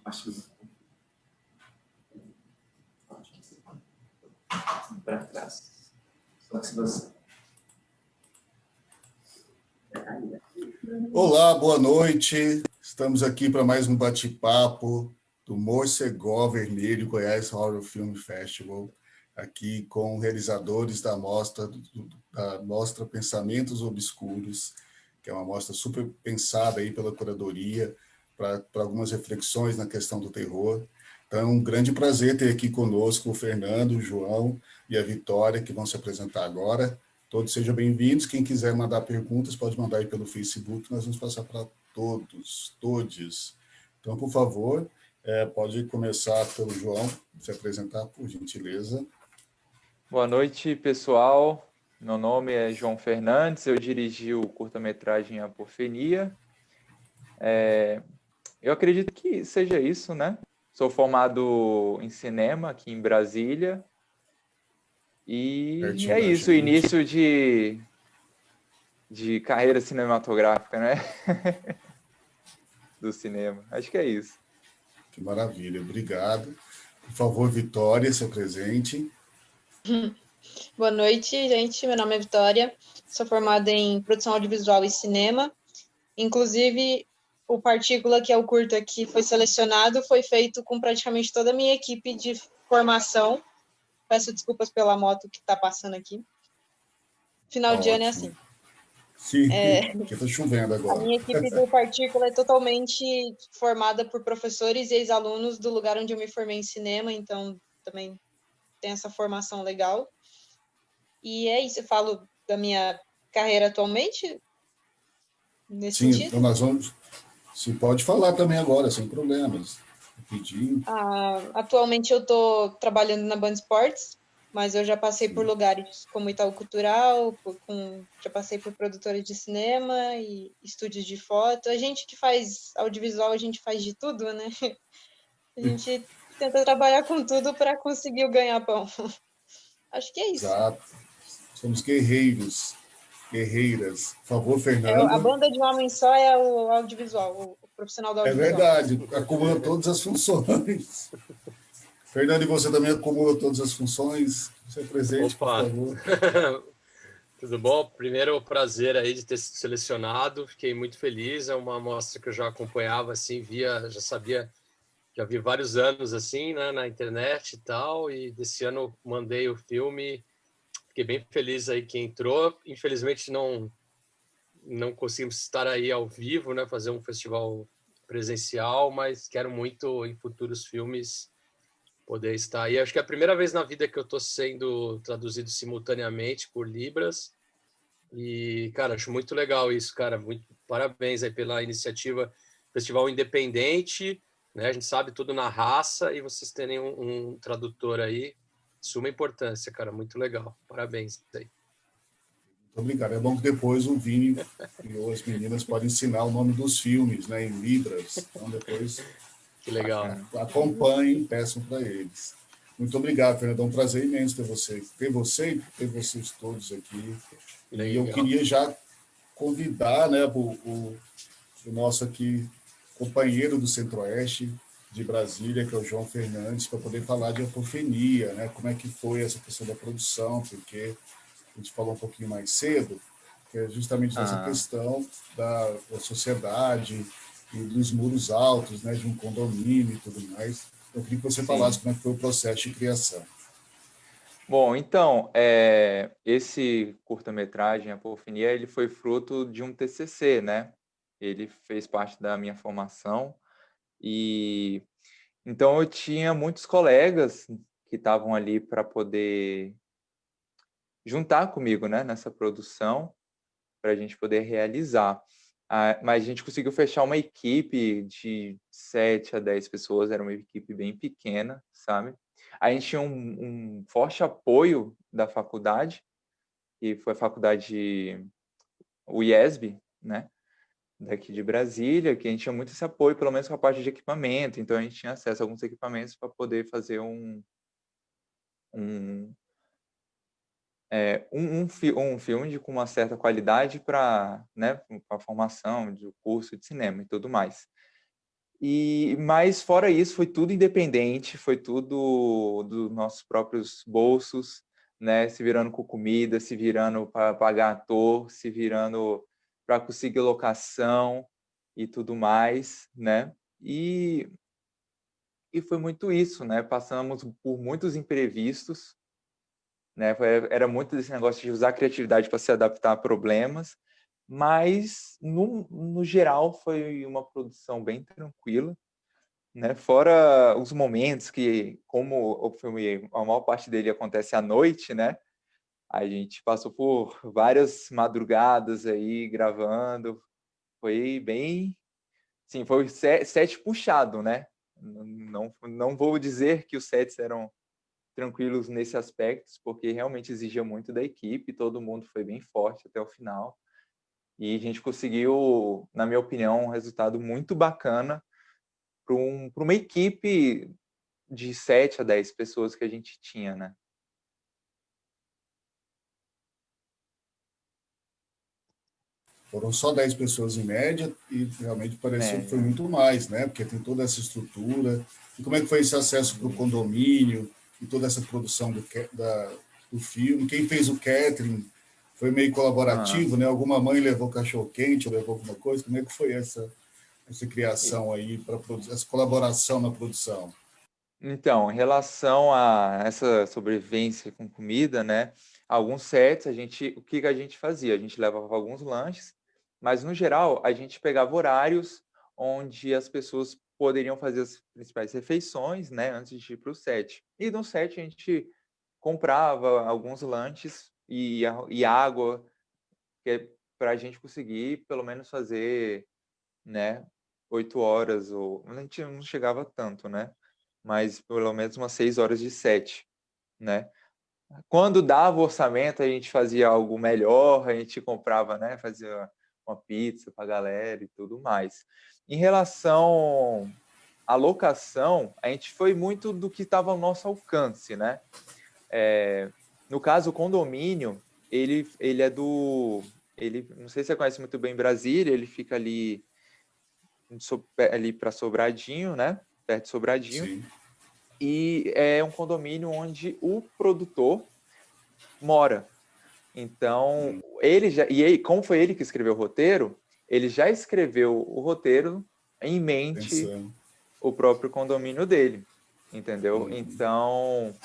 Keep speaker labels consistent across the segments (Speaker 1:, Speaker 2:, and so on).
Speaker 1: Acho que para trás. Só se você.
Speaker 2: Olá, boa noite. Estamos aqui para mais um bate-papo do Morcegó Vermelho Goiás Horror Film Festival, aqui com realizadores da mostra Pensamentos Obscuros, que é uma mostra super pensada aí pela curadoria para algumas reflexões na questão do terror. Então, é um grande prazer ter aqui conosco o Fernando, o João e a Vitória, que vão se apresentar agora. Todos sejam bem-vindos. Quem quiser mandar perguntas, pode mandar aí pelo Facebook, nós vamos passar para todos. Então, por favor, pode começar pelo João, se apresentar, por gentileza.
Speaker 3: Boa noite, pessoal. Meu nome é João Fernandes, eu dirigi o curta-metragem Apofenia. Eu acredito que seja isso, né? Sou formado em cinema aqui em Brasília. E
Speaker 2: Pertinho
Speaker 3: é
Speaker 2: da
Speaker 3: isso, o
Speaker 2: gente.
Speaker 3: início de carreira cinematográfica, né? Do cinema. Acho que é isso.
Speaker 2: Que maravilha, obrigado. Por favor, Vitória, se apresente.
Speaker 4: Boa noite, gente. Meu nome é Vitória. Sou formada em produção audiovisual e cinema. Inclusive, o Partícula, que é o curta que foi selecionado, foi feito com praticamente toda a minha equipe de formação. Peço desculpas pela moto que está passando aqui. Final de ano é assim.
Speaker 2: Sim, porque está chovendo agora.
Speaker 4: A minha equipe do Partícula é totalmente formada por professores e ex-alunos do lugar onde eu me formei em cinema, então também tem essa formação legal. E é isso, eu falo da minha carreira atualmente, nesse
Speaker 2: Sim,
Speaker 4: sentido.
Speaker 2: então nós vamos... Você pode falar também agora, sem problemas. Rapidinho.
Speaker 4: Atualmente eu estou trabalhando na Band Esportes, mas eu já passei por lugares como Itaú Cultural, já passei por produtores de cinema e estúdios de foto. A gente que faz audiovisual, a gente faz de tudo, né? A gente tenta trabalhar com tudo para conseguir o ganha-pão. Acho que é isso.
Speaker 2: Exato. Somos guerreiros, guerreiras. Por favor,
Speaker 4: A
Speaker 2: Fernando.
Speaker 4: banda de um homem só é o audiovisual, o profissional do
Speaker 2: É
Speaker 4: audiovisual.
Speaker 2: verdade, acumula todas as funções. Fernando, e você também acumula todas as funções? Você é presente, por favor.
Speaker 5: Tudo bom? Primeiro, o prazer aí de ter sido selecionado. Fiquei muito feliz. É uma amostra que eu já acompanhava, assim, já sabia, já vi vários anos, assim, né, na internet e tal. E desse ano mandei o filme. Fiquei bem feliz aí que entrou. Infelizmente, não conseguimos estar aí ao vivo, né, fazer um festival presencial, mas quero muito, em futuros filmes, poder estar aí. Acho que é a primeira vez na vida que eu estou sendo traduzido simultaneamente por Libras. E, cara, acho muito legal isso, cara. Muito parabéns aí pela iniciativa. Festival independente, né? A gente sabe tudo na raça e vocês terem um tradutor aí, suma importância, cara. Muito legal. Parabéns aí.
Speaker 2: Muito obrigado. É bom que depois o Vini e as meninas podem ensinar o nome dos filmes, né, em Libras. Então, depois...
Speaker 5: Que legal.
Speaker 2: Acompanhem, peçam para eles. Muito obrigado, Fernando. É um prazer imenso ter você e ter vocês todos aqui.
Speaker 5: Legal.
Speaker 2: E eu queria já convidar, né, o nosso aqui companheiro do Centro-Oeste de Brasília, que é o João Fernandes, para poder falar de Apofenia, né, como é que foi essa questão da produção, porque a gente falou um pouquinho mais cedo, que é justamente dessa questão da sociedade e dos muros altos, né, de um condomínio e tudo mais. Eu queria que você falasse como é que foi o processo de criação.
Speaker 3: Bom, então, esse curta-metragem, Apofenia, ele foi fruto de um TCC, né? Ele fez parte da minha formação e então eu tinha muitos colegas que estavam ali para poder juntar comigo, né, nessa produção, para a gente poder realizar. Mas a gente conseguiu fechar uma equipe de 7 a 10 pessoas, era uma equipe bem pequena, sabe? A gente tinha um forte apoio da faculdade, que foi a faculdade o IESB, né? Daqui de Brasília, que a gente tinha muito esse apoio, pelo menos com a parte de equipamento, então a gente tinha acesso a alguns equipamentos para poder fazer um filme com uma certa qualidade para, né, a formação do curso de cinema e tudo mais. Mas fora isso, foi tudo independente, foi tudo dos nossos próprios bolsos, né? Se virando com comida, se virando para pagar ator, se virando para conseguir locação e tudo mais, né? E foi muito isso, né? Passamos por muitos imprevistos, né? Era muito desse negócio de usar a criatividade para se adaptar a problemas, mas no geral foi uma produção bem tranquila, né? Fora os momentos que, como o filme, a maior parte dele acontece à noite, né? A gente passou por várias madrugadas aí gravando, foi bem, sim, foi set puxado, né? Não vou dizer que os sets eram tranquilos nesse aspecto, porque realmente exigia muito da equipe, todo mundo foi bem forte até o final, e a gente conseguiu, na minha opinião, um resultado muito bacana para uma equipe de 7 a 10 pessoas que a gente tinha, né?
Speaker 2: Foram só 10 pessoas em média e realmente pareceu que foi
Speaker 3: É,
Speaker 2: muito mais, né? Porque tem toda essa estrutura. E como é que foi esse acesso para o condomínio e toda essa produção do filme? Quem fez o catering foi meio
Speaker 3: aham.
Speaker 2: colaborativo, né? Alguma mãe levou cachorro-quente, levou alguma coisa? Como é que foi essa
Speaker 3: E-
Speaker 2: criação aí, essa colaboração na produção?
Speaker 3: Então, em relação a essa sobrevivência com comida, né? Alguns sets, o que que a gente fazia? A gente levava alguns lanches, mas no geral a gente pegava horários onde as pessoas poderiam fazer as principais refeições, né? Antes de ir para o set. E no set a gente comprava alguns lanches e água, para a gente conseguir pelo menos fazer, né, 8 horas, ou a gente não chegava tanto, né? Mas pelo menos umas 6 horas de set, né? Quando dava o orçamento, a gente fazia algo melhor, a gente comprava, né? Fazia uma pizza para a galera e tudo mais. Em relação à locação, a gente foi muito do que estava ao nosso alcance, né? No caso, o condomínio, ele é do... não sei se você conhece muito bem Brasília, ele fica ali para Sobradinho, né? Perto de Sobradinho.
Speaker 2: Sim.
Speaker 3: E é um condomínio onde o produtor mora. Então, como foi ele que escreveu o roteiro, ele já escreveu o roteiro em mente
Speaker 2: Pensando.
Speaker 3: o próprio condomínio dele, entendeu? Então,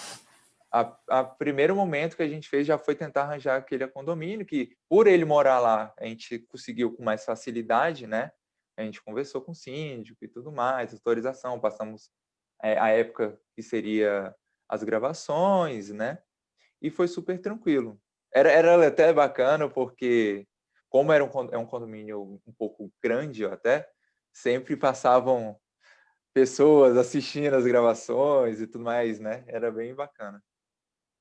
Speaker 3: a primeiro momento que a gente fez já foi tentar arranjar aquele condomínio, que por ele morar lá, a gente conseguiu com mais facilidade, né? A gente conversou com o síndico e tudo mais, autorização, passamos a época que seria as gravações, né? E foi super tranquilo. Era até bacana, porque como é um condomínio um pouco grande até, sempre passavam pessoas assistindo as gravações e tudo mais, né? Era bem bacana.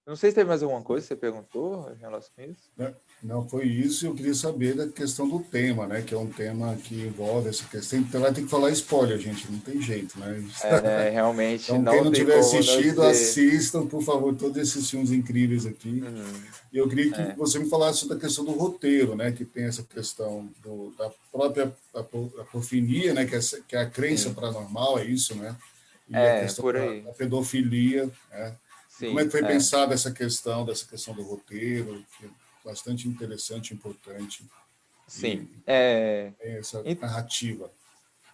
Speaker 3: Não sei se teve mais alguma coisa que você perguntou em relação a isso.
Speaker 2: Né? Não foi isso, eu queria saber da questão do tema, né? Que é um tema que envolve essa questão. Então vai ter que falar spoiler, gente, não tem jeito, né?
Speaker 3: É, né? Realmente
Speaker 2: Então, quem
Speaker 3: não
Speaker 2: não
Speaker 3: tem
Speaker 2: tiver
Speaker 3: como não
Speaker 2: assistido,
Speaker 3: dizer.
Speaker 2: assistam, por favor, todos esses filmes incríveis aqui.
Speaker 3: Uhum.
Speaker 2: E eu queria que
Speaker 3: É,
Speaker 2: você me falasse da questão do roteiro, né? Que tem essa questão da própria apofilia, né? Que é a crença
Speaker 3: sim.
Speaker 2: paranormal, é isso, né? E a
Speaker 3: É,
Speaker 2: questão
Speaker 3: por
Speaker 2: da,
Speaker 3: aí.
Speaker 2: da pedofilia, né? E como é que
Speaker 3: Sim,
Speaker 2: foi
Speaker 3: é.
Speaker 2: pensada dessa questão do roteiro, que é bastante interessante, importante, e
Speaker 3: Sim. É,
Speaker 2: tem essa
Speaker 3: e-
Speaker 2: narrativa.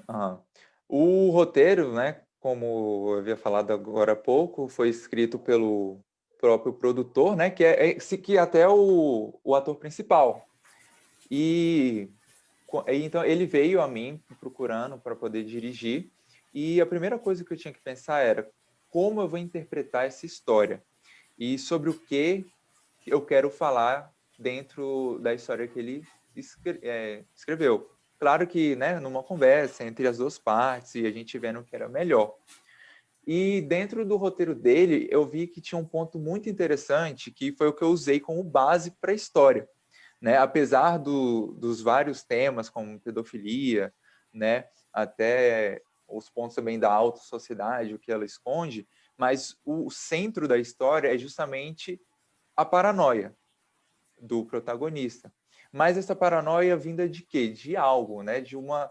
Speaker 3: aham. O roteiro, né, como eu havia falado agora há pouco, foi escrito pelo próprio produtor, né, que até é o ator principal. E então ele veio a mim procurando para poder dirigir, e a primeira coisa que eu tinha que pensar era como eu vou interpretar essa história e sobre o que eu quero falar dentro da história que ele escreveu. Claro que, né, numa conversa entre as duas partes e a gente vendo o que era melhor. E dentro do roteiro dele, eu vi que tinha um ponto muito interessante, que foi o que eu usei como base para a história, né? Apesar dos vários temas, como pedofilia, né? Até os pontos também da alta sociedade, o que ela esconde, mas o centro da história é justamente a paranoia do protagonista. Mas essa paranoia vinda de quê? De algo, né? De uma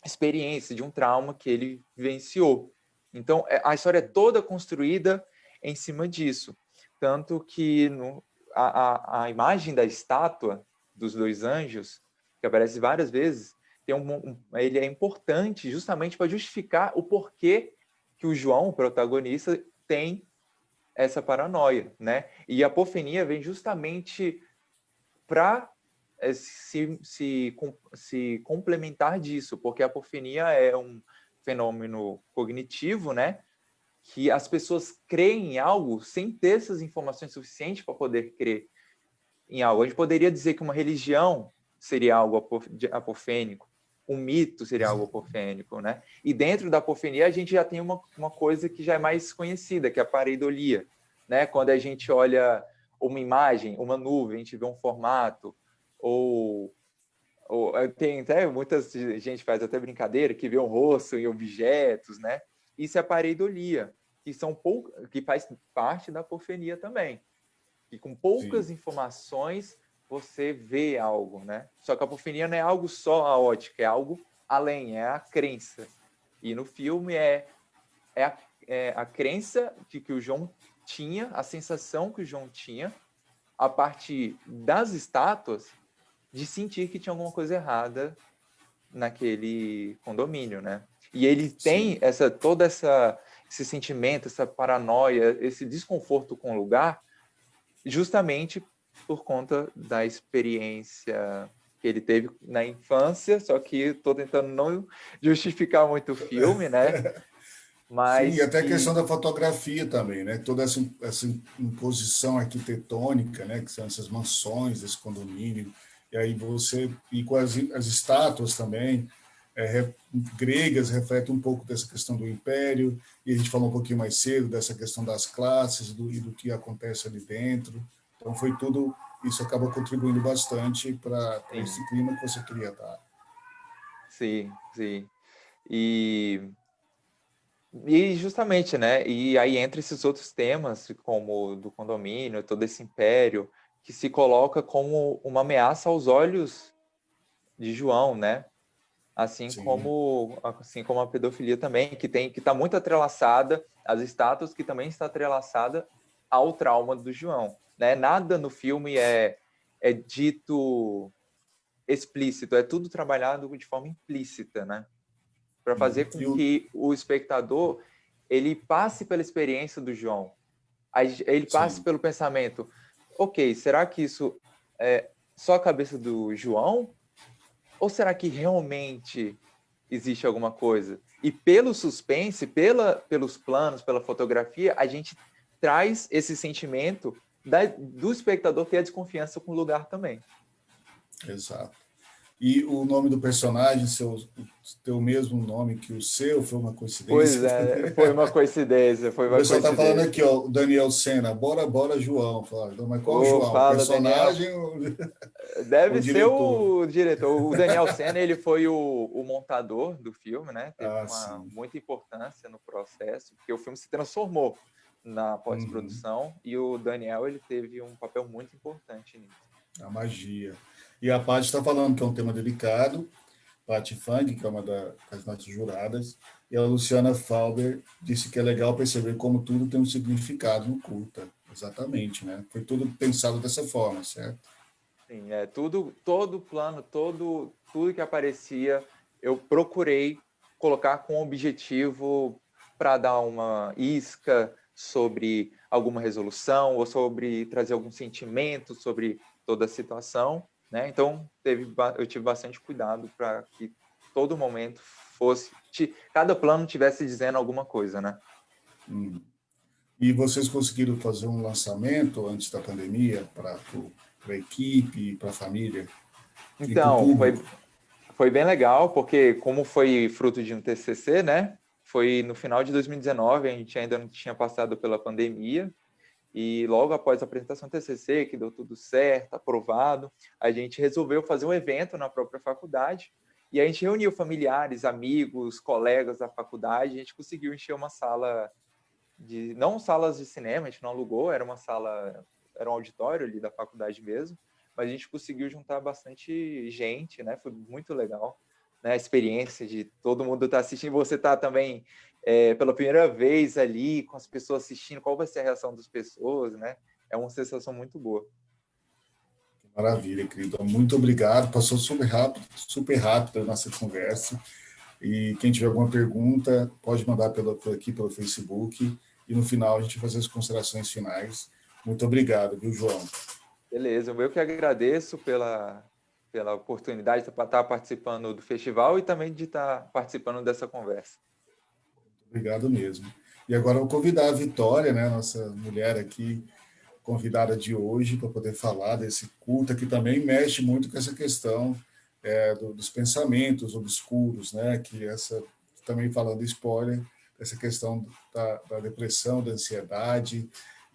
Speaker 3: experiência, de um trauma que ele vivenciou. Então, a história é toda construída em cima disso. Tanto que a imagem da estátua dos dois anjos, que aparece várias vezes, ele é importante justamente para justificar o porquê que o João, o protagonista, tem essa paranoia, né? E a apofenia vem justamente para se complementar disso, porque a apofenia é um fenômeno cognitivo, né? Que as pessoas creem em algo sem ter essas informações suficientes para poder crer em algo. A gente poderia dizer que uma religião seria algo apofênico, um mito seria algo apofênico, né? E dentro da apofenia a gente já tem uma coisa que já é mais conhecida, que é a pareidolia, né? Quando a gente olha uma imagem, uma nuvem, a gente vê um formato, ou tem até muita gente faz até brincadeira que vê um rosto em objetos, né? Isso é a pareidolia, que faz parte da apofenia também. E com poucas
Speaker 2: Sim.
Speaker 3: informações você vê algo, né? Só que a apofenia não é algo só a ótica, é algo além, é a crença. E no filme é a crença de que o João tinha, a sensação que o João tinha, a partir das estátuas, de sentir que tinha alguma coisa errada naquele condomínio, né? E ele tem esse sentimento, essa paranoia, esse desconforto com o lugar, justamente por conta da experiência que ele teve na infância, só que estou tentando não justificar muito o filme, né?
Speaker 2: Sim, e
Speaker 3: Mas
Speaker 2: até a questão
Speaker 3: que
Speaker 2: da fotografia também, né? Toda essa imposição arquitetônica, né? Que são essas mansões, esse condomínio, e aí e com as estátuas também, gregas, reflete um pouco dessa questão do império, e a gente falou um pouquinho mais cedo dessa questão das classes e do que acontece ali dentro. Então foi tudo, isso acaba contribuindo bastante para
Speaker 3: sim,
Speaker 2: esse clima que você queria dar.
Speaker 3: sim, sim. E justamente, né? E aí entra esses outros temas, como o do condomínio, todo esse império, que se coloca como uma ameaça aos olhos de João, né?
Speaker 2: Sim,
Speaker 3: Assim como a pedofilia também, que está muito atrelaçada às estátuas, que também está atrelaçada ao trauma do João, né? Nada no filme é dito explícito, é tudo trabalhado de forma implícita, né? Para fazer com
Speaker 2: e
Speaker 3: que o espectador ele passe pela experiência do João, ele passe
Speaker 2: sim,
Speaker 3: pelo pensamento, ok, será que isso é só a cabeça do João? Ou será que realmente existe alguma coisa? E pelo suspense, pelos planos, pela fotografia, a gente traz esse sentimento do espectador ter a desconfiança com o lugar também.
Speaker 2: exato. E o nome do personagem, ter o mesmo nome que o seu, foi uma
Speaker 3: Pois
Speaker 2: coincidência
Speaker 3: é,
Speaker 2: também.
Speaker 3: foi uma coincidência, foi
Speaker 2: O
Speaker 3: uma
Speaker 2: pessoal está falando aqui,
Speaker 3: coincidência.
Speaker 2: ó, o Daniel Senna, bora, bora, João. Fala, então, mas qual
Speaker 3: Ô,
Speaker 2: João? O
Speaker 3: fala, Daniel.
Speaker 2: personagem ou o
Speaker 3: Deve ser
Speaker 2: diretor?
Speaker 3: o diretor. O Daniel Senna, ele foi o montador do filme, né? Teve
Speaker 2: Ah,
Speaker 3: uma
Speaker 2: sim.
Speaker 3: muita importância no processo, porque o filme se transformou na
Speaker 2: Uhum.
Speaker 3: pós-produção e o Daniel, ele teve um papel muito importante nisso.
Speaker 2: A magia. E a Paty está falando que é um tema delicado, Paty Fang, que é uma das nossas juradas, e a Luciana Falber disse que é legal perceber como tudo tem um significado no curta. Exatamente, né? Foi tudo pensado dessa forma, certo?
Speaker 3: Sim, todo plano, tudo que aparecia, eu procurei colocar com objetivo para dar uma isca sobre alguma resolução ou sobre trazer algum sentimento sobre toda a situação, né? Então, eu tive bastante cuidado para que todo momento cada plano tivesse dizendo alguma coisa, né?
Speaker 2: Hum. E vocês conseguiram fazer um lançamento antes da pandemia para a equipe, para a família e para o
Speaker 3: Então,
Speaker 2: público?
Speaker 3: foi bem legal, porque como foi fruto de um TCC, né? Foi no final de 2019, a gente ainda não tinha passado pela pandemia, e logo após a apresentação do TCC, que deu tudo certo, aprovado, a gente resolveu fazer um evento na própria faculdade, e a gente reuniu familiares, amigos, colegas da faculdade, a gente conseguiu encher uma sala não salas de cinema, a gente não alugou, era um auditório ali da faculdade mesmo, mas a gente conseguiu juntar bastante gente, né? Foi muito legal. né, a experiência de todo mundo estar assistindo, você está também pela primeira vez ali com as pessoas assistindo, qual vai ser a reação das pessoas, né? É uma sensação muito boa.
Speaker 2: Maravilha, querido. Muito obrigado. Passou super rápido a nossa conversa. E quem tiver alguma pergunta, pode mandar por aqui, pelo Facebook. E no final a gente vai fazer as considerações finais. Muito obrigado, viu, João?
Speaker 3: Beleza, eu que agradeço pela oportunidade de estar participando do festival e também de estar participando dessa conversa.
Speaker 2: Obrigado mesmo. E agora eu vou convidar a Vitória, né, nossa mulher aqui, convidada de hoje, para poder falar desse culto que também mexe muito com essa questão dos pensamentos obscuros, né, também falando spoiler, essa questão da depressão, da ansiedade,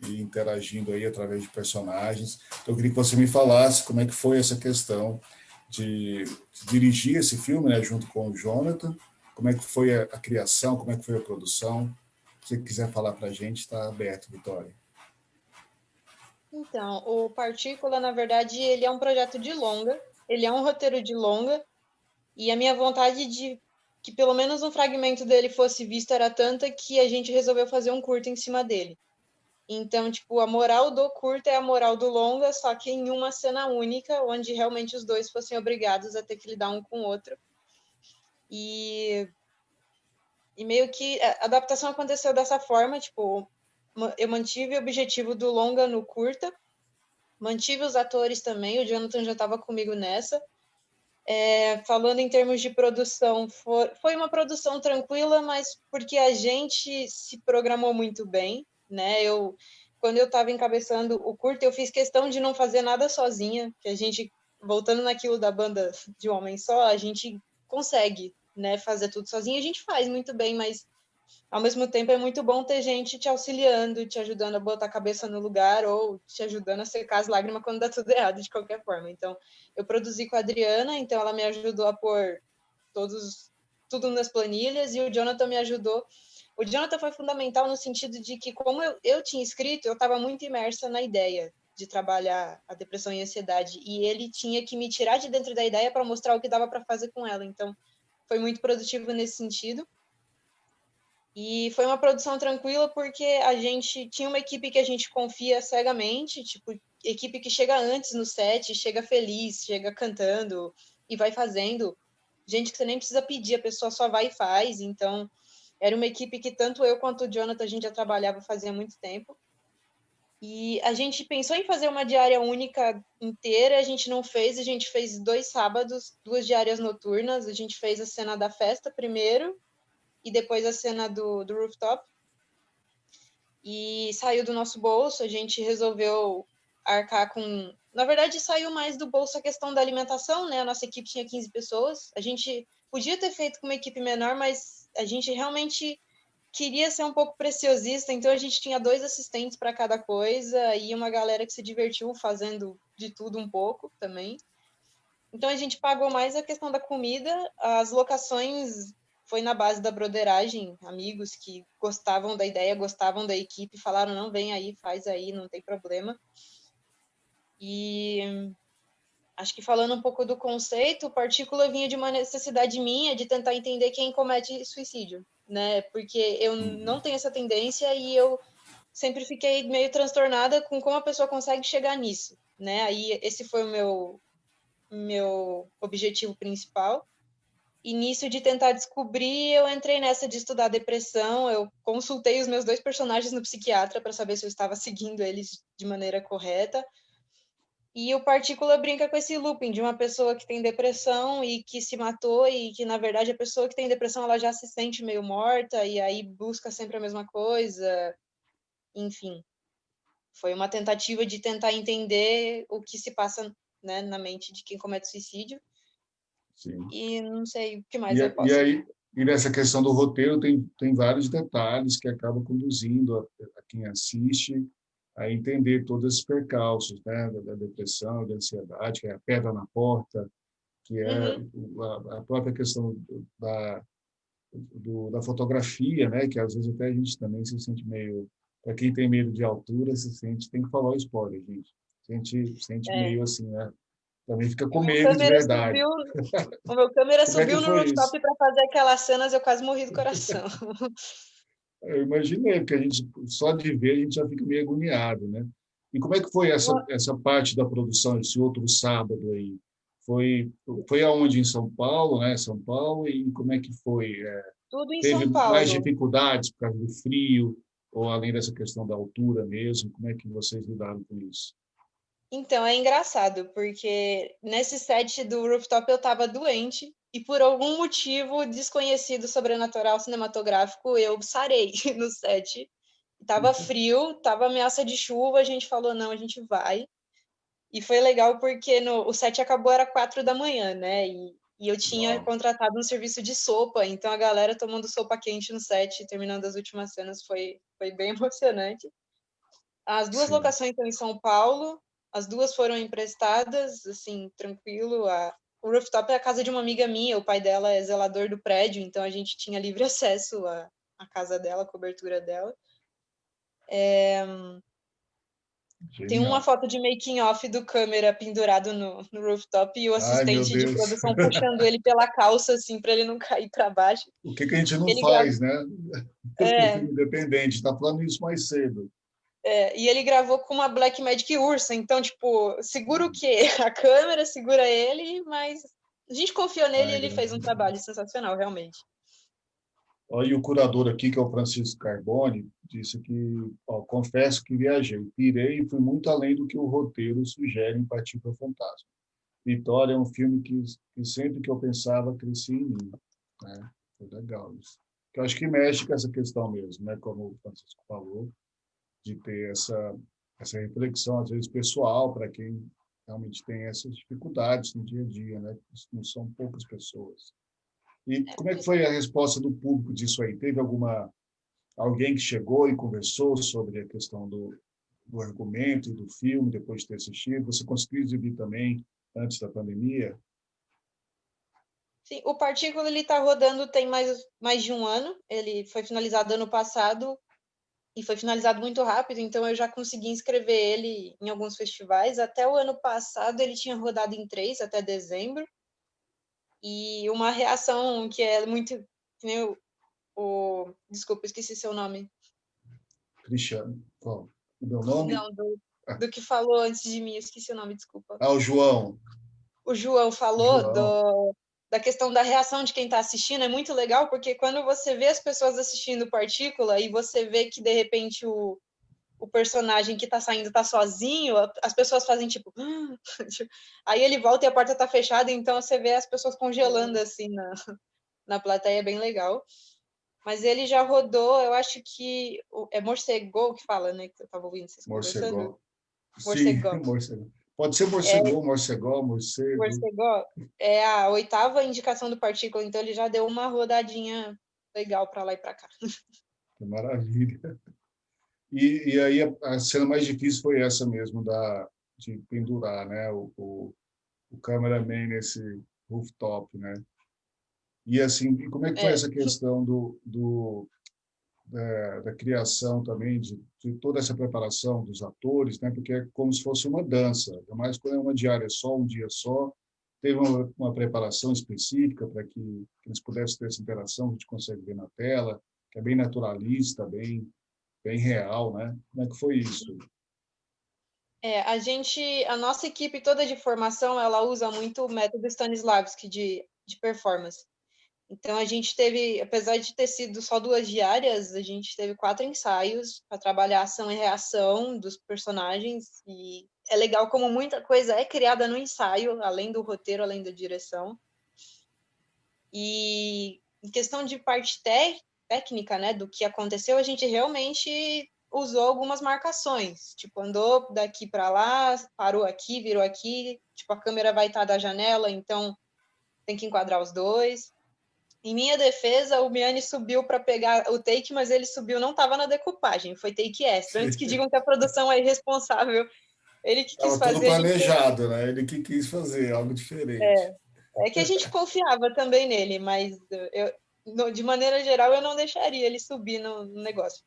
Speaker 2: e interagindo aí através de personagens. Então, eu queria que você me falasse como é que foi essa questão de dirigir esse filme, né, junto com o Jonathan, como é que foi a criação, como é que foi a produção. Se você quiser falar para a gente, está aberto, Vitória.
Speaker 4: Então, o Partícula, na verdade, ele é um projeto de longa, ele é um roteiro de longa, e a minha vontade de que pelo menos um fragmento dele fosse visto era tanta que a gente resolveu fazer um curta em cima dele. Então, tipo, a moral do curta é a moral do longa, só que em uma cena única, onde realmente os dois fossem obrigados a ter que lidar um com o outro. E meio que a adaptação aconteceu dessa forma, tipo, eu mantive o objetivo do longa no curta, mantive os atores também, o Jonathan já estava comigo nessa. Falando em termos de produção, foi uma produção tranquila, mas porque a gente se programou muito bem, né? Quando eu estava encabeçando o curta, eu fiz questão de não fazer nada sozinha, que a gente, voltando naquilo da banda de um homem só, a gente consegue, né, fazer tudo sozinho, a gente faz muito bem, mas ao mesmo tempo é muito bom ter gente te auxiliando, te ajudando a botar a cabeça no lugar ou te ajudando a secar as lágrimas quando dá tudo errado de qualquer forma. Então, eu produzi com a Adriana, então ela me ajudou a pôr tudo nas planilhas, e o Jonathan me ajudou. O Jonathan foi fundamental no sentido de que, como eu tinha escrito, eu estava muito imersa na ideia de trabalhar a depressão e a ansiedade, e ele tinha que me tirar de dentro da ideia para mostrar o que dava para fazer com ela. Então, foi muito produtivo nesse sentido. E foi uma produção tranquila porque a gente tinha uma equipe que a gente confia cegamente, tipo, equipe que chega antes no set, chega feliz, chega cantando e vai fazendo. Gente que você nem precisa pedir, a pessoa só vai e faz. Então, era uma equipe que tanto eu quanto o Jonathan a gente já trabalhava fazia muito tempo. E a gente pensou em fazer uma diária única inteira, a gente não fez, a gente fez 2 sábados, 2 diárias noturnas, a gente fez a cena da festa primeiro, e depois a cena do rooftop. E saiu do nosso bolso, a gente resolveu arcar com... Na verdade, saiu mais do bolso a questão da alimentação, né? A nossa equipe tinha 15 pessoas. A gente podia ter feito com uma equipe menor, mas a gente realmente queria ser um pouco preciosista, então a gente tinha 2 assistentes para cada coisa e uma galera que se divertiu fazendo de tudo um pouco também. Então a gente pagou mais a questão da comida, as locações foi na base da broderagem, amigos que gostavam da ideia, gostavam da equipe, falaram, não, vem aí, faz aí, não tem problema. E acho que falando um pouco do conceito, Partícula vinha de uma necessidade minha de tentar entender quem comete suicídio, né? Porque eu não tenho essa tendência e eu sempre fiquei meio transtornada com como a pessoa consegue chegar nisso, né? Aí esse foi o meu objetivo principal. E nisso de tentar descobrir, eu entrei nessa de estudar depressão, eu consultei os meus 2 personagens no psiquiatra para saber se eu estava seguindo eles de maneira correta. E o Partícula brinca com esse looping de uma pessoa que tem depressão e que se matou, e que, na verdade, a pessoa que tem depressão ela já se sente meio morta e aí busca sempre a mesma coisa. Enfim, foi uma tentativa de tentar entender o que se passa, né, na mente de quem comete suicídio.
Speaker 2: Sim.
Speaker 4: E não sei o que mais eu posso.
Speaker 2: E nessa questão do roteiro tem vários detalhes que acabam conduzindo a quem assiste a entender todos esses percalços, né, da depressão, da ansiedade, que é a pedra na porta, que é a própria questão da fotografia, né, que às vezes até a gente também se sente meio, para quem tem medo de altura, se sente, tem que falar o spoiler, gente, sente meio assim, né, Também fica com
Speaker 4: O meu
Speaker 2: medo de
Speaker 4: câmera
Speaker 2: verdade.
Speaker 4: o meu câmera
Speaker 2: Como é que
Speaker 4: subiu no
Speaker 2: foi isso?
Speaker 4: rooftop para fazer aquelas cenas, eu quase morri do coração.
Speaker 2: Eu imaginei, porque a gente, só de ver, a gente já fica meio agoniado, né? E como é que foi essa parte da produção, esse outro sábado aí? Foi aonde? Em São Paulo, né? São Paulo, e como é que foi?
Speaker 4: Tudo em
Speaker 2: Teve
Speaker 4: São
Speaker 2: mais
Speaker 4: Paulo.
Speaker 2: dificuldades por causa do frio, ou além dessa questão da altura mesmo? Como é que vocês lidaram com isso?
Speaker 4: Então, é engraçado, porque nesse set do Rooftop eu estava doente e por algum motivo desconhecido, sobrenatural, cinematográfico, eu sarei no set. Tava frio, tava ameaça de chuva, a gente falou, não, a gente vai. E foi legal porque o set acabou, era 4 da manhã, né? E eu tinha
Speaker 2: Uau.
Speaker 4: contratado um serviço de sopa, então a galera tomando sopa quente no set, terminando as últimas cenas, foi bem emocionante. As duas
Speaker 2: Sim.
Speaker 4: locações estão em São Paulo, as duas foram emprestadas, assim, tranquilo. O rooftop é a casa de uma amiga minha, o pai dela é zelador do prédio, então a gente tinha livre acesso à casa dela, à cobertura dela. Tem uma
Speaker 2: Genial.
Speaker 4: foto de making off do câmera pendurado no rooftop e o
Speaker 2: Ai, meu
Speaker 4: assistente de
Speaker 2: Deus.
Speaker 4: produção puxando ele pela calça, assim, para ele não cair para baixo.
Speaker 2: O que a gente não
Speaker 4: Ele grava,
Speaker 2: faz, né? No
Speaker 4: é,
Speaker 2: filme independente. Está falando isso mais cedo.
Speaker 4: e ele gravou com uma Blackmagic Ursa, então, tipo, segura o quê? A câmera segura ele, mas a gente confiou nele e
Speaker 2: Ai,
Speaker 4: ele fez um trabalho sensacional, realmente.
Speaker 2: Olha, o curador aqui, que é o Francisco Carboni, disse que, ó, confesso que viajei, pirei e fui muito além do que o roteiro sugere em Partir para o Fantasma. Vitória é um filme que sempre que eu pensava, crescia em mim. Né? Foi legal isso. Que eu acho que mexe com essa questão mesmo, né? Como o Francisco falou, de ter essa reflexão, às vezes, pessoal, para quem realmente tem essas dificuldades no dia a dia, né? Não são poucas pessoas. E como é que foi a resposta do público disso aí? Teve alguém que chegou e conversou sobre a questão do argumento e do filme depois de ter assistido? Você conseguiu exibir também antes da pandemia?
Speaker 4: Sim, o Partícula, ele tá rodando tem mais de um ano, ele foi finalizado ano passado, e foi finalizado muito rápido, então eu já consegui inscrever ele em alguns festivais. Até o ano passado ele tinha rodado em 3, até dezembro. E uma reação que é muito... Que nem desculpa, esqueci seu nome.
Speaker 2: Cristiano, qual? O meu nome?
Speaker 4: Não, do que falou antes de mim, eu esqueci o nome, desculpa.
Speaker 2: Ah, o João.
Speaker 4: O João falou
Speaker 2: João.
Speaker 4: da questão da reação de quem está assistindo, é muito legal, porque quando você vê as pessoas assistindo Partícula e você vê que, de repente, o personagem que tá saindo tá sozinho, as pessoas fazem tipo... Aí ele volta e a porta tá fechada, então você vê as pessoas congelando assim na plateia, é bem legal. Mas ele já rodou, eu acho que é Morcego que fala, né, que eu tava ouvindo vocês conversando.
Speaker 2: Morcegó. Sim,
Speaker 4: Morcegó.
Speaker 2: morcegó. Pode ser
Speaker 4: É,
Speaker 2: morcegó, morcegó, morcego.
Speaker 4: Morcegó é a 8ª indicação do Partícula, então ele já deu uma rodadinha legal para lá e para cá.
Speaker 2: Que maravilha. E aí a cena mais difícil foi essa mesmo, de pendurar, né? O cameraman nesse rooftop, né? E assim, como é que foi
Speaker 4: É,
Speaker 2: essa questão da criação também, de toda essa preparação dos atores, né? Porque é como se fosse uma dança, ainda mais quando é uma diária só, um dia só. Teve uma preparação específica para que eles pudessem ter essa interação que a gente consegue ver na tela, que é bem naturalista, bem real, né? Como é que foi isso?
Speaker 4: a nossa equipe toda de formação, ela usa muito o método Stanislavski de performance. Então, a gente teve, apesar de ter sido só 2 diárias, a gente teve 4 ensaios para trabalhar ação e reação dos personagens, e é legal como muita coisa é criada no ensaio, além do roteiro, além da direção. E em questão de parte técnica, né, do que aconteceu, a gente realmente usou algumas marcações, tipo, andou daqui para lá, parou aqui, virou aqui, tipo, a câmera vai estar da janela, então tem que enquadrar os dois. Em minha defesa, o Miani subiu para pegar o take, mas ele subiu, não estava na decupagem, foi take extra. Antes que digam que a produção é irresponsável, ele que quis
Speaker 2: Estava tudo
Speaker 4: fazer, ele fez.
Speaker 2: planejado, né? Ele que quis fazer algo diferente.
Speaker 4: É que a gente confiava também nele, mas de maneira geral eu não deixaria ele subir no negócio.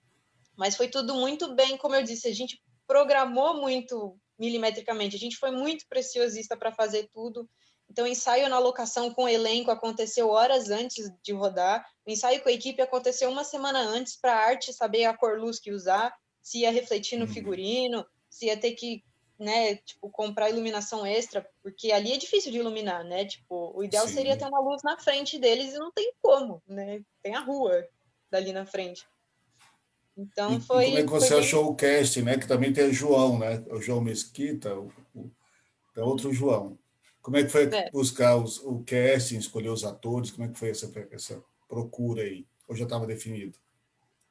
Speaker 4: Mas foi tudo muito bem, como eu disse, a gente programou muito milimetricamente. A gente foi muito preciosista para fazer tudo. Então, o ensaio na locação com o elenco aconteceu horas antes de rodar. O ensaio com a equipe aconteceu uma semana antes para a arte saber a cor luz que usar, se ia refletir no figurino, se ia ter que, né, tipo, comprar iluminação extra, porque ali é difícil de iluminar, né? Tipo, o ideal seria ter uma luz na frente deles e não tem como, né? Tem a rua dali na frente. Então
Speaker 2: E como é que você
Speaker 4: bem...
Speaker 2: achou o casting, né? Que também tem o João, né? O João Mesquita, tem outro João. Como é que foi buscar o casting, escolher os atores? Como é que foi essa procura aí? Ou já estava definido?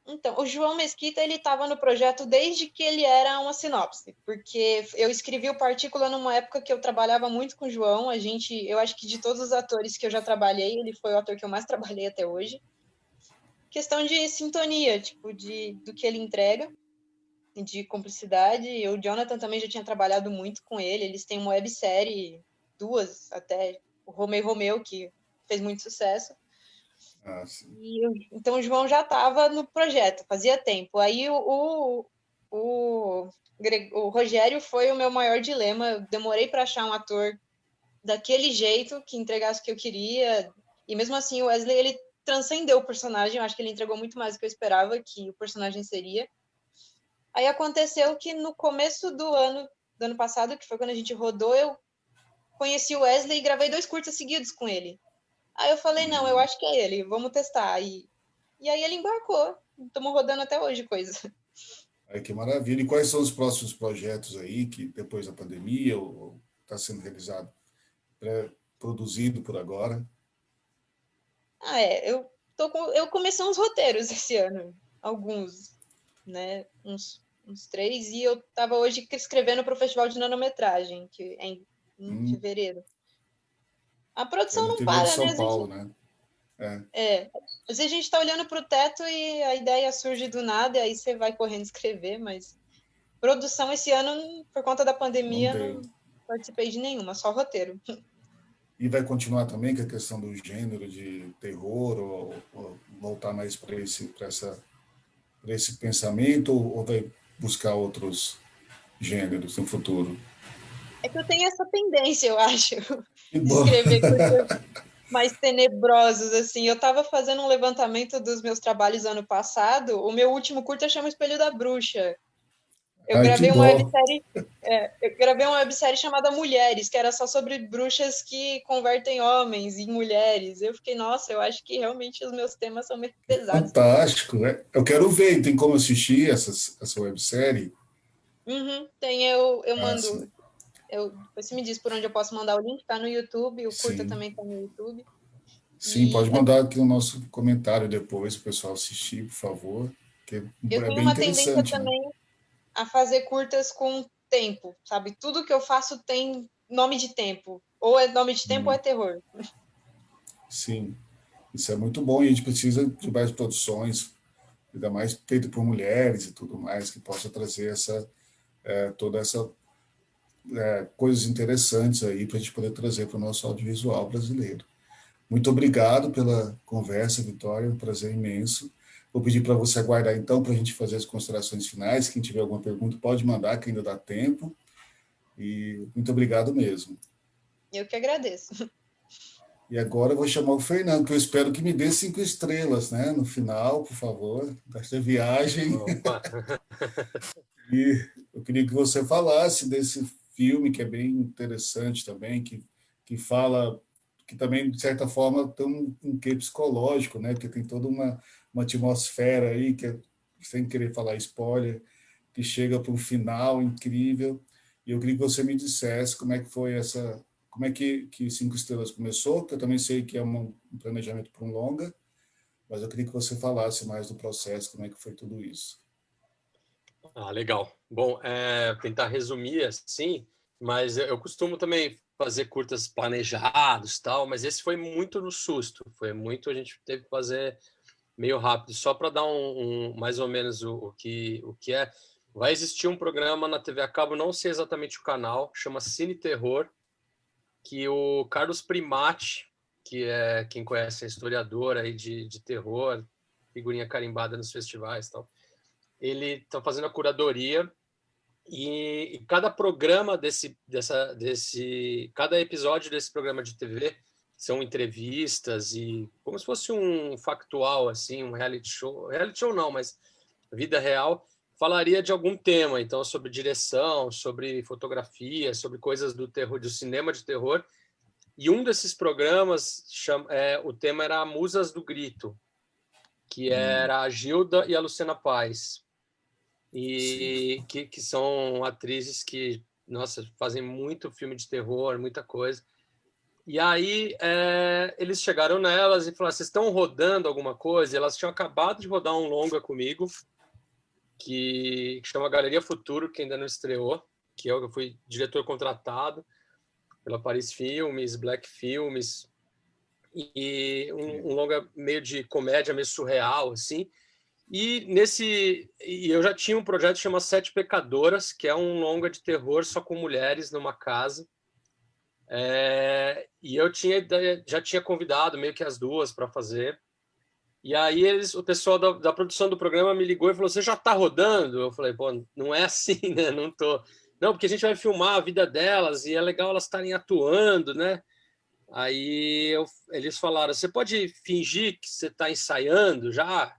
Speaker 4: Então, o João Mesquita, ele estava no projeto desde que ele era uma sinopse, porque eu escrevi o Partícula numa época que eu trabalhava muito com o João. Eu acho que de todos os atores que eu já trabalhei, ele foi o ator que eu mais trabalhei até hoje. Questão de sintonia, tipo, do que ele entrega, de cumplicidade. O Jonathan também já tinha trabalhado muito com ele. Eles têm uma websérie, 2 até, o Romeu e Romeu, que fez muito sucesso. Então o João já estava no projeto, fazia tempo. Aí o Rogério foi o meu maior dilema. Eu demorei para achar um ator daquele jeito, que entregasse o que eu queria. E mesmo assim, o Wesley, ele transcendeu o personagem. Eu acho que ele entregou muito mais do que eu esperava que o personagem seria. Aí aconteceu que no começo do ano passado, que foi quando a gente rodou, eu conheci o Wesley e gravei 2 curtas seguidos com ele. Aí eu falei, não, eu acho que é ele, vamos testar. E aí ele embarcou. Estamos rodando até hoje coisa.
Speaker 2: Ai, que maravilha. E quais são os próximos projetos aí que depois da pandemia ou está sendo realizado, produzido por agora?
Speaker 4: Eu comecei uns roteiros esse ano, alguns, né? Uns 3, e eu estava hoje escrevendo para o Festival de Nanometragem, que é em fevereiro. A
Speaker 2: É
Speaker 4: produção
Speaker 2: no
Speaker 4: não
Speaker 2: interior de
Speaker 4: para, né?
Speaker 2: São Paulo, né?
Speaker 4: Às vezes a gente está olhando para o teto e a ideia surge do nada, e aí você vai correndo escrever, mas produção esse ano, por conta da pandemia, não participei de nenhuma, só roteiro.
Speaker 2: E vai continuar também com a questão do gênero de terror, ou voltar mais para esse pensamento, ou vai buscar outros gêneros no futuro?
Speaker 4: É que eu tenho essa tendência, eu acho,
Speaker 2: Que
Speaker 4: de
Speaker 2: bom!
Speaker 4: escrever coisas mais tenebrosos, assim. Eu estava fazendo um levantamento dos meus trabalhos ano passado. O meu último curta chama Espelho da Bruxa. Eu
Speaker 2: Ai, que
Speaker 4: gravei uma
Speaker 2: bom!
Speaker 4: websérie, chamada Mulheres, que era só sobre bruxas que convertem homens em mulheres. Eu fiquei, nossa, eu acho que realmente os meus temas são meio pesados.
Speaker 2: Fantástico, né? Eu quero ver, tem como assistir essa websérie?
Speaker 4: Tem, eu mando.
Speaker 2: Sim.
Speaker 4: Depois você me diz por onde eu posso mandar o link, tá no YouTube, o curta
Speaker 2: Sim.
Speaker 4: também tá no YouTube.
Speaker 2: Sim, pode mandar aqui o nosso comentário depois, o pessoal assistir, por favor, que
Speaker 4: Eu
Speaker 2: é
Speaker 4: tenho
Speaker 2: bem
Speaker 4: uma tendência
Speaker 2: interessante, né?
Speaker 4: também a fazer curtas com tempo, sabe? Tudo que eu faço tem nome de tempo. Ou é nome de tempo ou é terror.
Speaker 2: Sim, isso é muito bom e a gente precisa de mais produções, ainda mais feito por mulheres e tudo mais, que possa trazer toda essa coisas interessantes aí para a gente poder trazer para o nosso audiovisual brasileiro. Muito obrigado pela conversa, Vitória, um prazer imenso. Vou pedir para você aguardar, então, para a gente fazer as considerações finais. Quem tiver alguma pergunta, pode mandar, que ainda dá tempo. E muito obrigado mesmo.
Speaker 4: Eu que agradeço.
Speaker 2: E agora eu vou chamar o Fernando, que eu espero que me dê 5 estrelas, né? No final, por favor, desta viagem.
Speaker 5: Opa.
Speaker 2: E eu queria que você falasse desse filme, que é bem interessante também, que fala, que também, de certa forma, tem um quê psicológico, né? Porque tem toda uma atmosfera aí, sem querer falar spoiler, que chega para um final incrível. E eu queria que você me dissesse como é que foi como é que 5 Estrelas começou, que eu também sei que é um planejamento para um longa, mas eu queria que você falasse mais do processo, como é que foi tudo isso.
Speaker 5: Legal. Bom, tentar resumir assim, mas eu costumo também fazer curtas planejados, tal, mas esse foi muito no susto, foi muito, a gente teve que fazer meio rápido, só para dar mais ou menos o que é. Vai existir um programa na TV a cabo, não sei exatamente o canal, chama Cine Terror, que o Carlos Primati, que é quem conhece, é historiador aí de terror, figurinha carimbada nos festivais e tal, ele está fazendo a curadoria E cada programa cada episódio desse programa de TV são entrevistas e como se fosse um factual, assim, um reality show não, mas vida real, falaria de algum tema, então sobre direção, sobre fotografia, sobre coisas do terror, do cinema de terror. E um desses programas, o tema era Musas do Grito, que era a Gilda e a Luciana Paz, e que são atrizes que, nossa, fazem muito filme de terror, muita coisa. E aí eles chegaram nelas e falaram: vocês estão rodando alguma coisa? E elas tinham acabado de rodar um longa comigo, que chama Galeria Futuro, que ainda não estreou, que eu fui diretor contratado pela Paris Filmes, Black Filmes, e um longa meio de comédia, meio surreal, assim. E eu já tinha um projeto que chama Sete Pecadoras, que é um longa de terror só com mulheres numa casa. E eu já tinha convidado meio que as duas para fazer. E aí o pessoal da produção do programa me ligou e falou: você já está rodando? Eu falei: pô, não é assim, né? Não tô. Não, porque a gente vai filmar a vida delas e é legal elas estarem atuando, né? Aí eles falaram: você pode fingir que você está ensaiando já?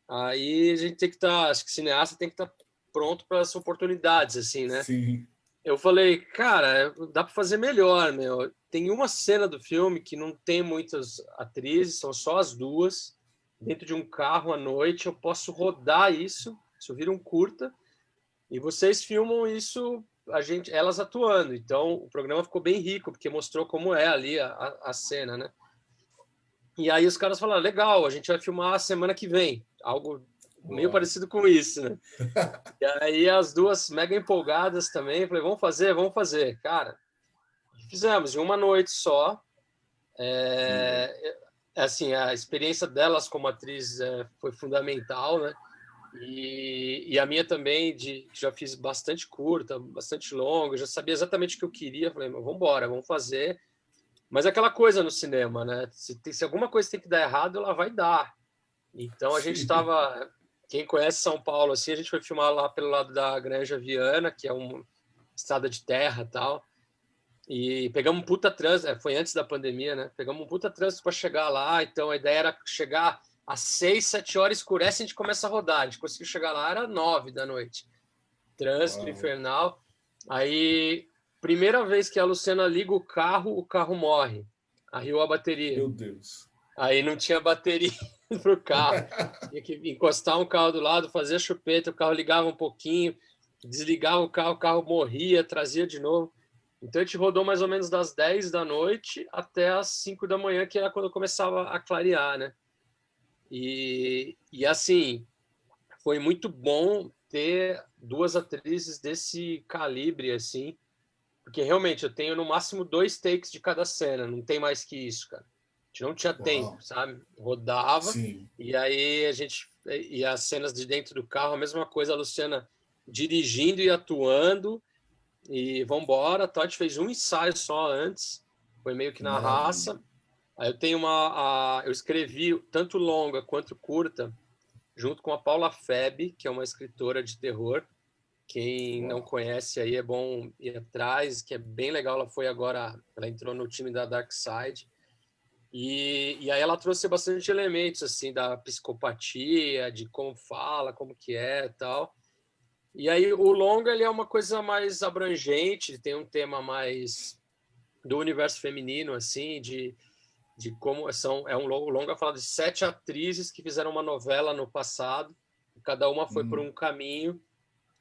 Speaker 5: Aí a gente tem que estar, acho que cineasta tem que estar pronto para as oportunidades, assim, né?
Speaker 2: Sim.
Speaker 5: Eu falei: cara, dá para fazer melhor, meu. Tem uma cena do filme que não tem muitas atrizes, são só as duas, dentro de um carro à noite. Eu posso rodar isso vira um curta, e vocês filmam isso, elas atuando. Então, o programa ficou bem rico, porque mostrou como é ali a cena, né? E aí os caras falaram: legal, a gente vai filmar a semana que vem. Algo meio parecido com isso, né? E aí as duas mega empolgadas também, falei: vamos fazer. Cara, fizemos em uma noite só. Assim, a experiência delas como atriz foi fundamental, né? E a minha também, já fiz bastante curta, bastante longa, já sabia exatamente o que eu queria. Falei: vamos embora, vamos fazer. Mas aquela coisa no cinema, né? Se alguma coisa tem que dar errado, ela vai dar. Então a gente estava... Quem conhece São Paulo, assim, a gente foi filmar lá pelo lado da Granja Viana, que é uma estrada de terra e tal. E pegamos um puta trânsito, foi antes da pandemia, né? Pegamos um puta trânsito para chegar lá. Então a ideia era chegar às 6, 7 horas, escurece, a gente começa a rodar. A gente conseguiu chegar lá, era 9 da noite. Trânsito infernal. Aí, primeira vez que a Luciana liga o carro morre. Arriou a bateria.
Speaker 2: Meu Deus.
Speaker 5: Aí não tinha bateria pro carro. Tinha que encostar um carro do lado, fazer a chupeta, o carro ligava um pouquinho, desligava o carro morria, trazia de novo. Então a gente rodou mais ou menos das 10 da noite até as 5 da manhã, que era quando começava a clarear, né? E assim, foi muito bom ter duas atrizes desse calibre, assim, porque realmente eu tenho no máximo 2 takes de cada cena, não tem mais que isso, cara. A gente não tinha tempo, sabe? Rodava.
Speaker 2: Sim.
Speaker 5: E aí e as cenas de dentro do carro, a mesma coisa, a Luciana dirigindo e atuando, e vambora. A gente fez um ensaio só antes, foi meio que na raça. Aí eu tenho eu escrevi tanto longa quanto curta junto com a Paula Feb, que é uma escritora de terror. Quem não conhece aí é bom ir atrás, que é bem legal. Ela entrou no time da Dark Side. E aí ela trouxe bastante elementos assim da psicopatia, de como fala, como que é, tal. E aí o longa, ele é uma coisa mais abrangente, tem um tema mais do universo feminino, assim, de como o longa fala de 7 atrizes que fizeram uma novela no passado, cada uma foi por um caminho,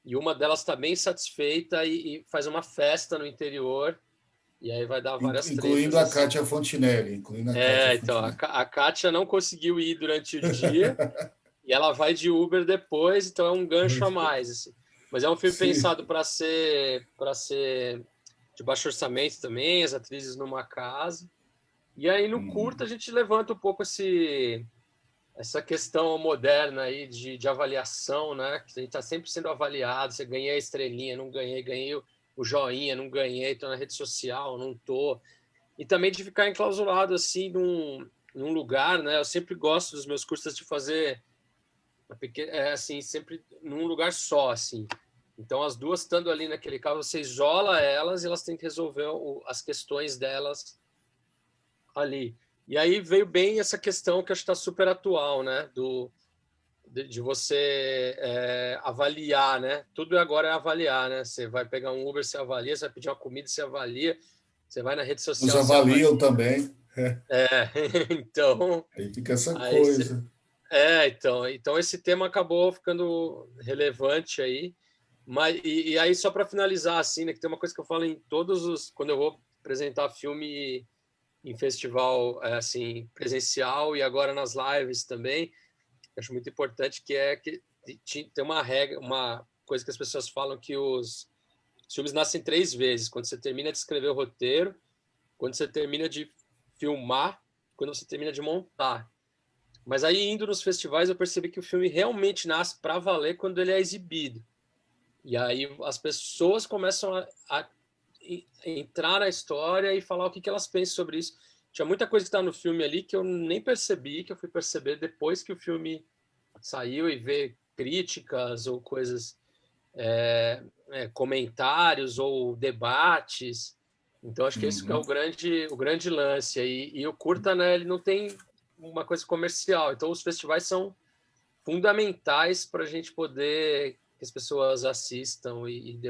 Speaker 5: e uma delas está bem satisfeita e faz uma festa no interior. E aí vai dar várias
Speaker 2: incluindo
Speaker 5: tretas,
Speaker 2: a Kátia Fontinelli.
Speaker 5: Então, a Kátia não conseguiu ir durante o dia e ela vai de Uber depois, então é um gancho a mais. Assim. Mas é um filme pensado para ser de baixo orçamento também, as atrizes numa casa. E aí no curta a gente levanta um pouco essa questão moderna aí de avaliação, né? Que a gente está sempre sendo avaliado, você ganhei a estrelinha, não ganhei o joinha, não ganhei, estou na rede social, não estou. E também de ficar enclausurado assim num lugar, né? Eu sempre gosto dos meus curtas de fazer assim, sempre num lugar só, assim. Então, as duas estando ali naquele carro, você isola elas e elas têm que resolver as questões delas ali. E aí veio bem essa questão que acho que está super atual, né? De você avaliar, né? Tudo agora é avaliar, né? Você vai pegar um Uber, você avalia, você vai pedir uma comida, você avalia, você vai na rede
Speaker 2: Nos
Speaker 5: social, você avalia.
Speaker 2: avaliam também.
Speaker 5: Então,
Speaker 2: Aí fica essa
Speaker 5: aí
Speaker 2: coisa.
Speaker 5: então esse tema acabou ficando relevante aí. Mas, e aí, só para finalizar, assim, né, que tem uma coisa que eu falo em todos os. Quando eu vou apresentar filme em festival assim, presencial e agora nas lives também, acho muito importante que é que tem uma regra, uma coisa que as pessoas falam que os filmes nascem 3 vezes: quando você termina de escrever o roteiro, quando você termina de filmar, quando você termina de montar. Mas aí, indo nos festivais, eu percebi que o filme realmente nasce para valer quando ele é exibido. E aí as pessoas começam a entrar na história e falar o que elas pensam sobre isso. Tinha muita coisa que está no filme ali que eu nem percebi, que eu fui perceber depois que o filme saiu e ver críticas ou coisas, comentários ou debates. Então, acho que isso que é o grande lance. E o curta, né, ele não tem uma coisa comercial. Então, os festivais são fundamentais para a gente poder que as pessoas assistam e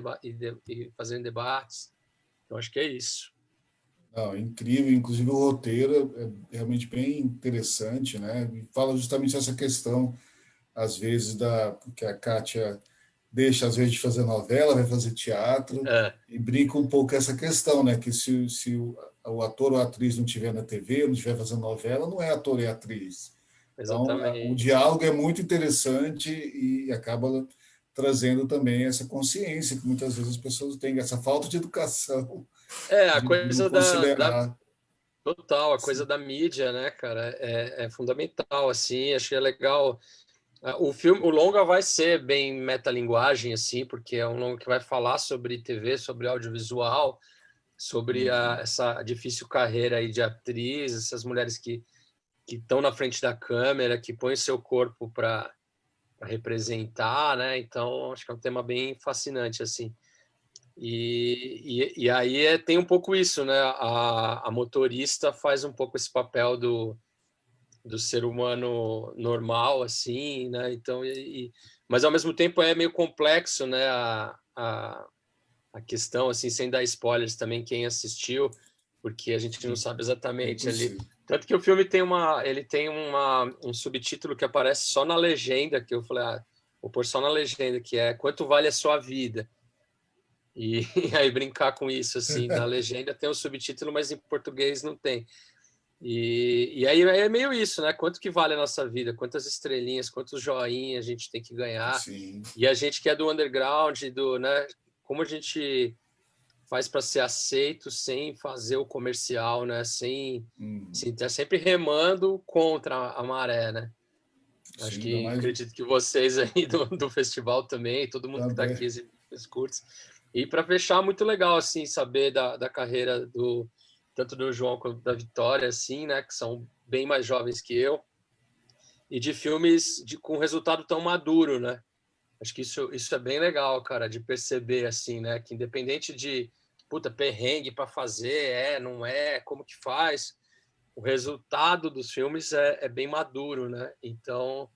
Speaker 5: fazerem debates. Então, acho que é isso.
Speaker 2: Não, incrível, inclusive o roteiro é realmente bem interessante, né? E fala justamente essa questão, às vezes, porque a Kátia deixa, às vezes, de fazer novela, vai fazer teatro, e brinca um pouco com essa questão, né? Que se o ator ou a atriz não estiver na TV, não estiver fazendo novela, não é ator e atriz. Então, o
Speaker 5: Exatamente.
Speaker 2: diálogo é muito interessante e acaba trazendo também essa consciência que muitas vezes as pessoas têm, essa falta de educação,
Speaker 5: A
Speaker 2: de não
Speaker 5: coisa da
Speaker 2: considerar.
Speaker 5: total, a coisa
Speaker 2: Sim.
Speaker 5: da mídia, né, cara, é fundamental, assim, acho que é legal. O filme, o longa vai ser bem metalinguagem, assim, porque é um longa que vai falar sobre TV, sobre audiovisual, sobre essa difícil carreira aí de atriz, essas mulheres que estão na frente da câmera, que põem seu corpo para representar, né? Então, acho que é um tema bem fascinante, assim. E aí tem um pouco isso, né? A motorista faz um pouco esse papel do ser humano normal, assim, né? Então, mas ao mesmo tempo é meio complexo, né? A questão, assim, sem dar spoilers também, quem assistiu, porque a gente não sabe
Speaker 2: É
Speaker 5: exatamente ali.
Speaker 2: impossível.
Speaker 5: Tanto que o filme tem um subtítulo que aparece só na legenda, que eu falei, vou pôr só na legenda, que é Quanto Vale a Sua Vida? E, e aí brincar com isso, assim, na legenda tem o subtítulo, mas em português não tem. E aí é meio isso, né? Quanto que vale a nossa vida? Quantas estrelinhas, quantos joinhas a gente tem que ganhar?
Speaker 2: Sim.
Speaker 5: E a gente que é do underground, né? Como a gente faz para ser aceito sem fazer o comercial, né? Sem estar sempre remando contra a maré, né? Acho
Speaker 2: Sim, ainda
Speaker 5: que
Speaker 2: mais
Speaker 5: acredito que vocês aí do festival também, todo mundo que está
Speaker 2: também.
Speaker 5: aqui, os curtos. E para fechar, muito legal assim saber da carreira tanto do João quanto da Vitória, assim, né? Que são bem mais jovens que eu, e de filmes com resultado tão maduro, né? Acho que isso é bem legal, cara, de perceber, assim, né? Que independente de, puta, perrengue para fazer, não é, como que faz, o resultado dos filmes é bem maduro, né? Então,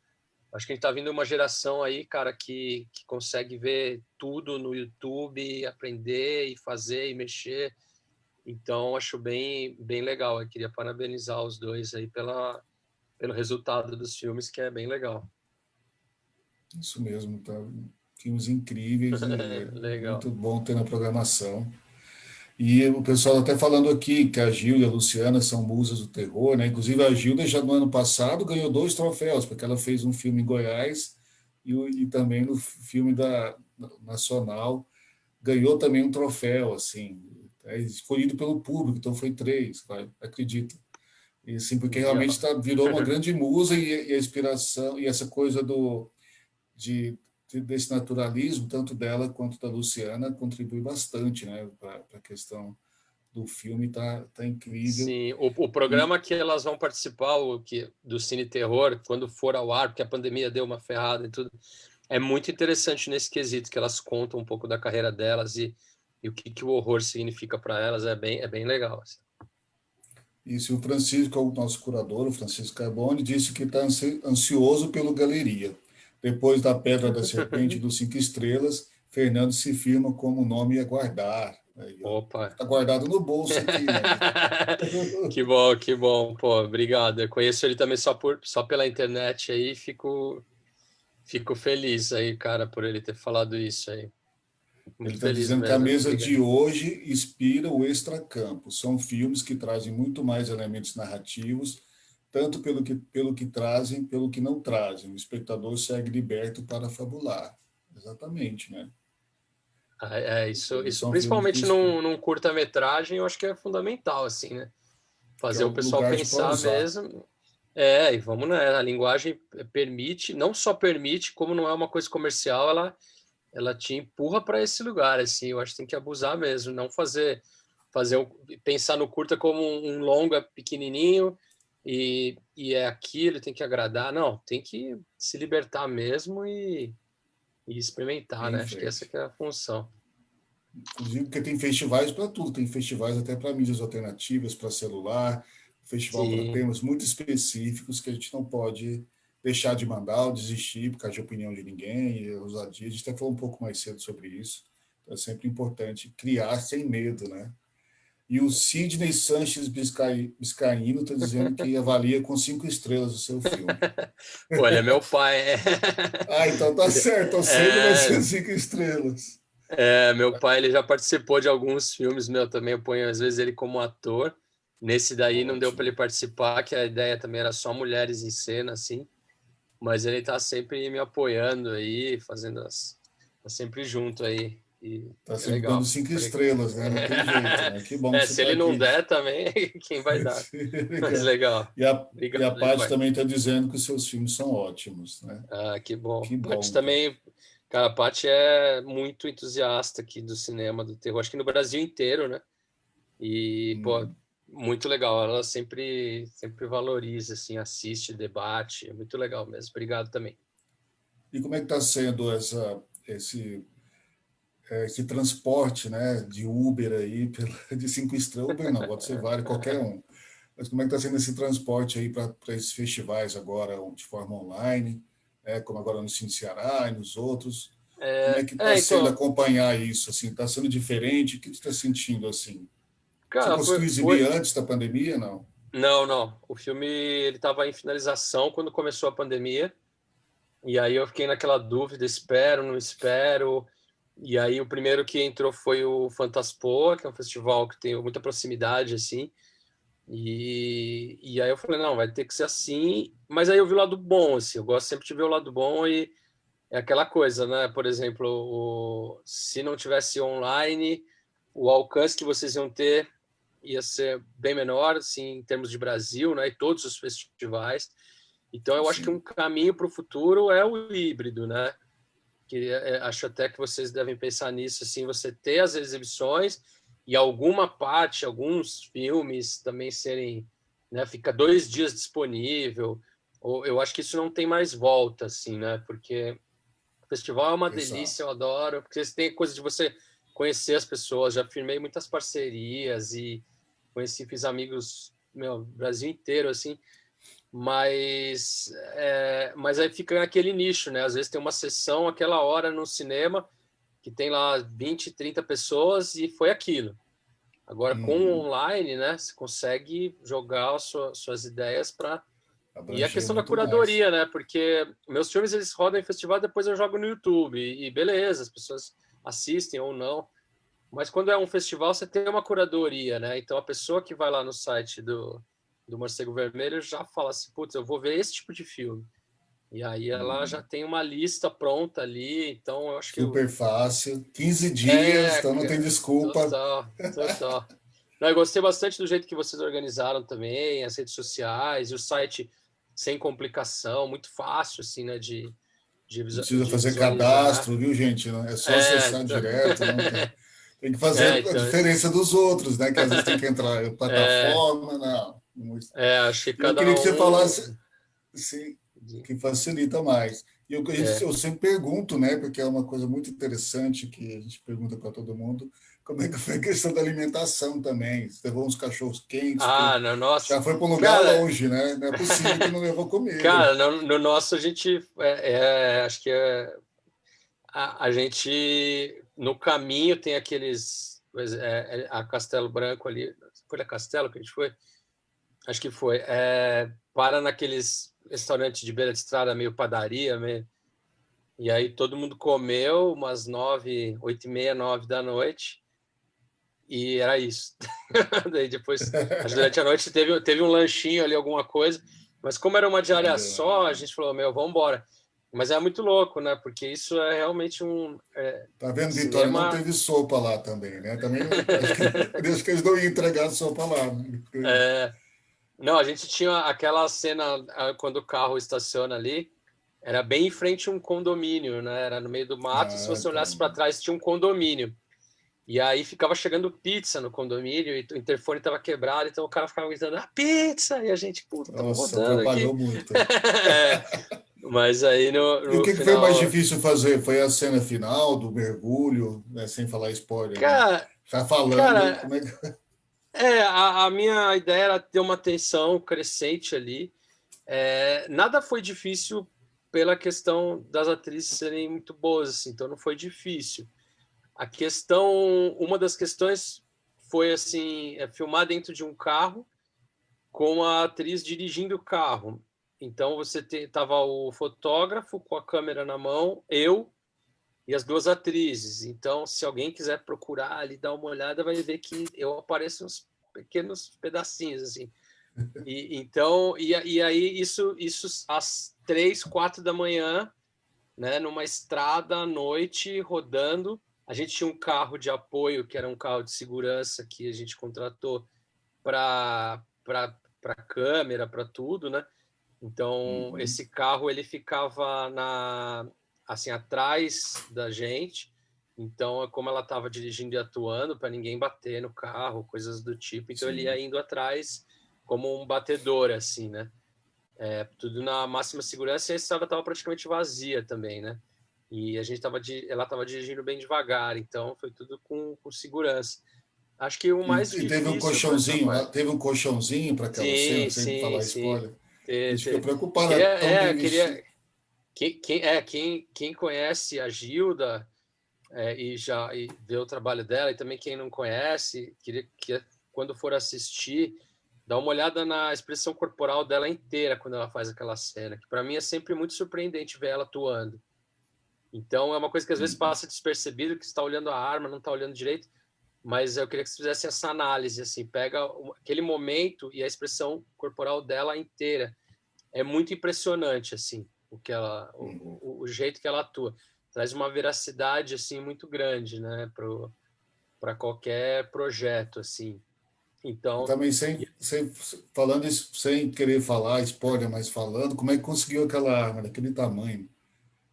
Speaker 5: acho que a gente tá vindo uma geração aí, cara, que consegue ver tudo no YouTube, aprender e fazer e mexer. Então, acho bem, bem legal. Eu queria parabenizar os dois aí pelo resultado dos filmes, que é bem legal.
Speaker 2: Isso mesmo, tá? Filmes incríveis e é
Speaker 5: Legal.
Speaker 2: muito bom ter na programação. E o pessoal até falando aqui que a Gilda e a Luciana são musas do terror, né? Inclusive a Gilda já no ano passado ganhou 2 troféus, porque ela fez um filme em Goiás e também no filme da Nacional ganhou também um troféu, assim, escolhido pelo público, então foi 3, acredita. E assim, porque realmente virou uma grande musa e a inspiração e essa coisa de, desse naturalismo, tanto dela quanto da Luciana, contribui bastante, né, para a questão do filme, tá incrível.
Speaker 5: Sim, o
Speaker 2: E,
Speaker 5: programa que elas vão participar do Cine Terror, quando for ao ar, porque a pandemia deu uma ferrada e tudo, é muito interessante nesse quesito, que elas contam um pouco da carreira delas e o que o horror significa para elas, é bem legal. Assim.
Speaker 2: Isso, o Francisco, o nosso curador, o Francisco Carbone, disse que está ansioso pelo Galeria. Depois da Pedra da Serpente e dos Cinco Estrelas, Fernando se firma como nome a guardar.
Speaker 5: Opa!
Speaker 2: Está guardado no bolso aqui, né?
Speaker 5: Que bom, pô, obrigado. Eu conheço ele também só pela internet aí, fico feliz aí, cara, por ele ter falado isso aí.
Speaker 2: Ele
Speaker 5: Muito
Speaker 2: está
Speaker 5: feliz
Speaker 2: dizendo que a
Speaker 5: mesmo.
Speaker 2: mesa
Speaker 5: Obrigado.
Speaker 2: de hoje inspira o extracampo. São filmes que trazem muito mais elementos narrativos, tanto pelo que trazem, pelo que não trazem. O espectador segue liberto para fabular. Exatamente, né?
Speaker 5: Isso
Speaker 2: São filmes que
Speaker 5: principalmente
Speaker 2: inspiram.
Speaker 5: num curta-metragem, eu acho que é fundamental, assim, né?
Speaker 2: Que é
Speaker 5: Fazer
Speaker 2: o
Speaker 5: o pessoal
Speaker 2: lugar de
Speaker 5: pensar
Speaker 2: pausar.
Speaker 5: mesmo. E vamos, né? A linguagem permite, não só permite, como não é uma coisa comercial, ela te empurra para esse lugar, assim. Eu acho que tem que abusar mesmo, não pensar no curta como um longa pequenininho e é aquilo, tem que agradar. Não, tem que se libertar mesmo e experimentar,
Speaker 2: Em
Speaker 5: né? Acho que essa
Speaker 2: frente.
Speaker 5: que é a função.
Speaker 2: Inclusive, porque tem festivais para tudo. Tem festivais até para mídias alternativas, para celular, festival para
Speaker 5: Sim.
Speaker 2: temas muito específicos que a gente não pode deixar de mandar ou desistir por causa de opinião de ninguém, e ousadia. A gente até falou um pouco mais cedo sobre isso. Então, é sempre importante criar sem medo, né? E o Sidney Sanches Biscaíno está dizendo que avalia com 5 estrelas o seu filme.
Speaker 5: Pô, ele é meu pai.
Speaker 2: Ah, então tá certo. Então sempre vai ser 5 estrelas.
Speaker 5: Meu pai, ele já participou de alguns filmes, meu, também eu ponho às vezes ele como ator. Nesse daí não deu para
Speaker 2: Ótimo.
Speaker 5: ele participar, que a ideia também era só mulheres em cena, assim. Mas ele tá sempre me apoiando aí, tá sempre junto aí. E
Speaker 2: Tá
Speaker 5: é
Speaker 2: sempre dando
Speaker 5: legal.
Speaker 2: 5 estrelas, né? Não tem jeito, né? Que bom que você
Speaker 5: Se
Speaker 2: está
Speaker 5: ele não
Speaker 2: aqui.
Speaker 5: der também, quem vai dar? Mas
Speaker 2: Legal.
Speaker 5: legal.
Speaker 2: E a
Speaker 5: Obrigado aí,
Speaker 2: Paty
Speaker 5: pai.
Speaker 2: também está dizendo que os seus filmes são ótimos, né?
Speaker 5: Ah, que bom.
Speaker 2: Que
Speaker 5: Paty
Speaker 2: bom, cara.
Speaker 5: também, cara, a Paty é muito entusiasta aqui do cinema, do terror, acho que no Brasil inteiro, né? E, pô,
Speaker 2: Hum.
Speaker 5: muito legal. Ela sempre valoriza, assim, assiste, debate. É muito legal mesmo. Obrigado também.
Speaker 2: E como é que está sendo esse transporte, né, de Uber aí, de 5 estrelas? Uber não, pode ser vários, qualquer um. Mas como é que está sendo esse transporte aí para esses festivais agora de forma online, como agora no Cine Ceará e nos outros? Como é que está sendo
Speaker 5: Então,
Speaker 2: acompanhar isso? Assim, está sendo diferente? O que você está sentindo assim? Você
Speaker 5: cara,
Speaker 2: conseguiu exibir antes da pandemia, não?
Speaker 5: Não, não. O filme, ele estava em finalização quando começou a pandemia. E aí eu fiquei naquela dúvida, espero, não espero. E aí o primeiro que entrou foi o Fantaspoa, que é um festival que tem muita proximidade, assim. E aí eu falei, não, vai ter que ser assim. Mas aí eu vi o lado bom, assim. Eu gosto sempre de ver o lado bom e é aquela coisa, né? Por exemplo, se não tivesse online, o alcance que vocês iam ter ia ser bem menor, assim, em termos de Brasil, né? E todos os festivais. Então, eu acho que um
Speaker 2: Sim,
Speaker 5: caminho para o futuro é o híbrido, né? Que acho até que vocês devem pensar nisso, assim, você ter as exibições e alguma parte, alguns filmes também serem, né? Fica 2 dias disponível. Ou eu acho que isso não tem mais volta, assim, né? Porque o festival é uma delícia,
Speaker 2: exato.
Speaker 5: eu adoro, porque tem coisa de você conhecer as pessoas. Já firmei muitas parcerias e fiz amigos, meu, Brasil inteiro, assim, mas aí fica aquele nicho, né? Às vezes tem uma sessão aquela hora no cinema que tem lá 20, 30 pessoas e foi aquilo. Agora, com o
Speaker 2: Uhum.
Speaker 5: online, né, você consegue jogar suas ideias para. E a
Speaker 2: Abranger
Speaker 5: questão da
Speaker 2: muito mais.
Speaker 5: curadoria, né? Porque meus filmes eles rodam em festival, depois eu jogo no YouTube e beleza, as pessoas assistem ou não. Mas quando é um festival, você tem uma curadoria, né? Então a pessoa que vai lá no site do Morcego Vermelho já fala assim: putz, eu vou ver esse tipo de filme. E aí ela já
Speaker 2: Uhum.
Speaker 5: tem uma lista pronta ali. Então eu acho que.
Speaker 2: Super fácil. 15 dias, então não tem
Speaker 5: Cara,
Speaker 2: desculpa.
Speaker 5: total, total. Não, eu gostei bastante do jeito que vocês organizaram também, as redes sociais, e o site sem complicação, muito fácil, assim, né,
Speaker 2: Não precisa
Speaker 5: de
Speaker 2: fazer
Speaker 5: visualizar.
Speaker 2: cadastro, viu, gente? Não, é só acessar
Speaker 5: Então,
Speaker 2: direto. Não tem, tem que fazer a
Speaker 5: então,
Speaker 2: diferença dos outros, né? Que às vezes tem que entrar em
Speaker 5: é,
Speaker 2: plataforma, não.
Speaker 5: acho que
Speaker 2: Eu
Speaker 5: cada
Speaker 2: queria que você
Speaker 5: um.
Speaker 2: falasse, sim, que facilita mais. E eu sempre pergunto, né, porque é uma coisa muito interessante que a gente pergunta para todo mundo, como é que foi a questão da alimentação também? Você levou uns cachorros quentes, porque
Speaker 5: Ah, no nosso.
Speaker 2: já foi para um lugar
Speaker 5: Cara,
Speaker 2: longe, né? Não é possível que não levou comida.
Speaker 5: cara, no nosso a gente. Acho que a gente. No caminho tem aqueles. A Castelo Branco ali. Foi a Castelo que a gente foi? Acho que foi. Para naqueles restaurantes de beira de estrada, meio padaria, meio. E aí todo mundo comeu umas 9, 8h30, 9 da noite. E era isso. Daí depois, acho que durante a noite teve um lanchinho ali, alguma coisa. Mas como era uma diária só, a gente falou, meu, vamos embora. Mas é muito louco, né? Porque isso é realmente
Speaker 2: Tá vendo, Vitória? Não
Speaker 5: cinema.
Speaker 2: teve sopa lá também, né? Também acho que eles não iam entregar sopa lá, né?
Speaker 5: Não, a gente tinha aquela cena quando o carro estaciona ali, era bem em frente a um condomínio, né? Era no meio do mato, e se
Speaker 2: Ah,
Speaker 5: você olhasse para
Speaker 2: caramba.
Speaker 5: trás, tinha um condomínio. E aí ficava chegando pizza no condomínio, e o interfone estava quebrado, então o cara ficava gritando, ah, pizza! E a gente, puta, estamos
Speaker 2: Nossa,
Speaker 5: rodando aqui.
Speaker 2: atrapalhou muito.
Speaker 5: Mas aí
Speaker 2: E o
Speaker 5: no
Speaker 2: que foi mais
Speaker 5: final.
Speaker 2: difícil fazer? Foi a cena final do mergulho, né? Sem falar spoiler, né?
Speaker 5: Cara,
Speaker 2: Já falando,
Speaker 5: cara,
Speaker 2: como é que...
Speaker 5: a minha ideia era ter uma tensão crescente ali. Nada foi difícil pela questão das atrizes serem muito boas, assim, então não foi difícil. Uma das questões foi assim, filmar dentro de um carro com a atriz dirigindo o carro. Então você tava o fotógrafo com a câmera na mão, eu e as duas atrizes. Então, se alguém quiser procurar ali, dar uma olhada, vai ver que eu apareço uns pequenos pedacinhos assim. E aí isso às 3, 4 da manhã, né, numa estrada à noite rodando. A gente tinha um carro de apoio que era um carro de segurança que a gente contratou para câmera, para tudo, né? Então
Speaker 2: Uhum.
Speaker 5: esse carro ele ficava assim atrás da gente. Então, como ela estava dirigindo e atuando, para ninguém bater no carro, coisas do tipo. Então ele ia
Speaker 2: Sim.
Speaker 5: indo atrás como um batedor, assim, né? Tudo na máxima segurança, e a estrada estava praticamente vazia também, né? E ela estava dirigindo bem devagar, então foi tudo com segurança. Acho que o mais
Speaker 2: E
Speaker 5: difícil foi essa parte.
Speaker 2: teve um colchãozinho para aquela cena,
Speaker 5: Sim,
Speaker 2: sem
Speaker 5: sim,
Speaker 2: falar
Speaker 5: sim.
Speaker 2: spoiler. A gente fica
Speaker 5: Eu
Speaker 2: preocupado,
Speaker 5: queria,
Speaker 2: é tão bem
Speaker 5: eu queria
Speaker 2: vestido.
Speaker 5: quem conhece a Gilda e vê o trabalho dela, e também quem não conhece, queria que quando for assistir, dá uma olhada na expressão corporal dela inteira quando ela faz aquela cena, que para mim é sempre muito surpreendente ver ela atuando. Então é uma coisa que às vezes
Speaker 2: Uhum.
Speaker 5: passa despercebido, que você está olhando a arma, não está olhando direito, mas eu queria que você fizesse essa análise, assim, pega aquele momento e a expressão corporal dela inteira. É muito impressionante, assim,
Speaker 2: Uhum.
Speaker 5: o jeito que ela atua. Traz uma veracidade, assim, muito grande, né, para qualquer projeto, assim.
Speaker 2: E
Speaker 5: Então,
Speaker 2: também falando isso, sem querer falar spoiler, mas falando, como é que conseguiu aquela arma daquele tamanho?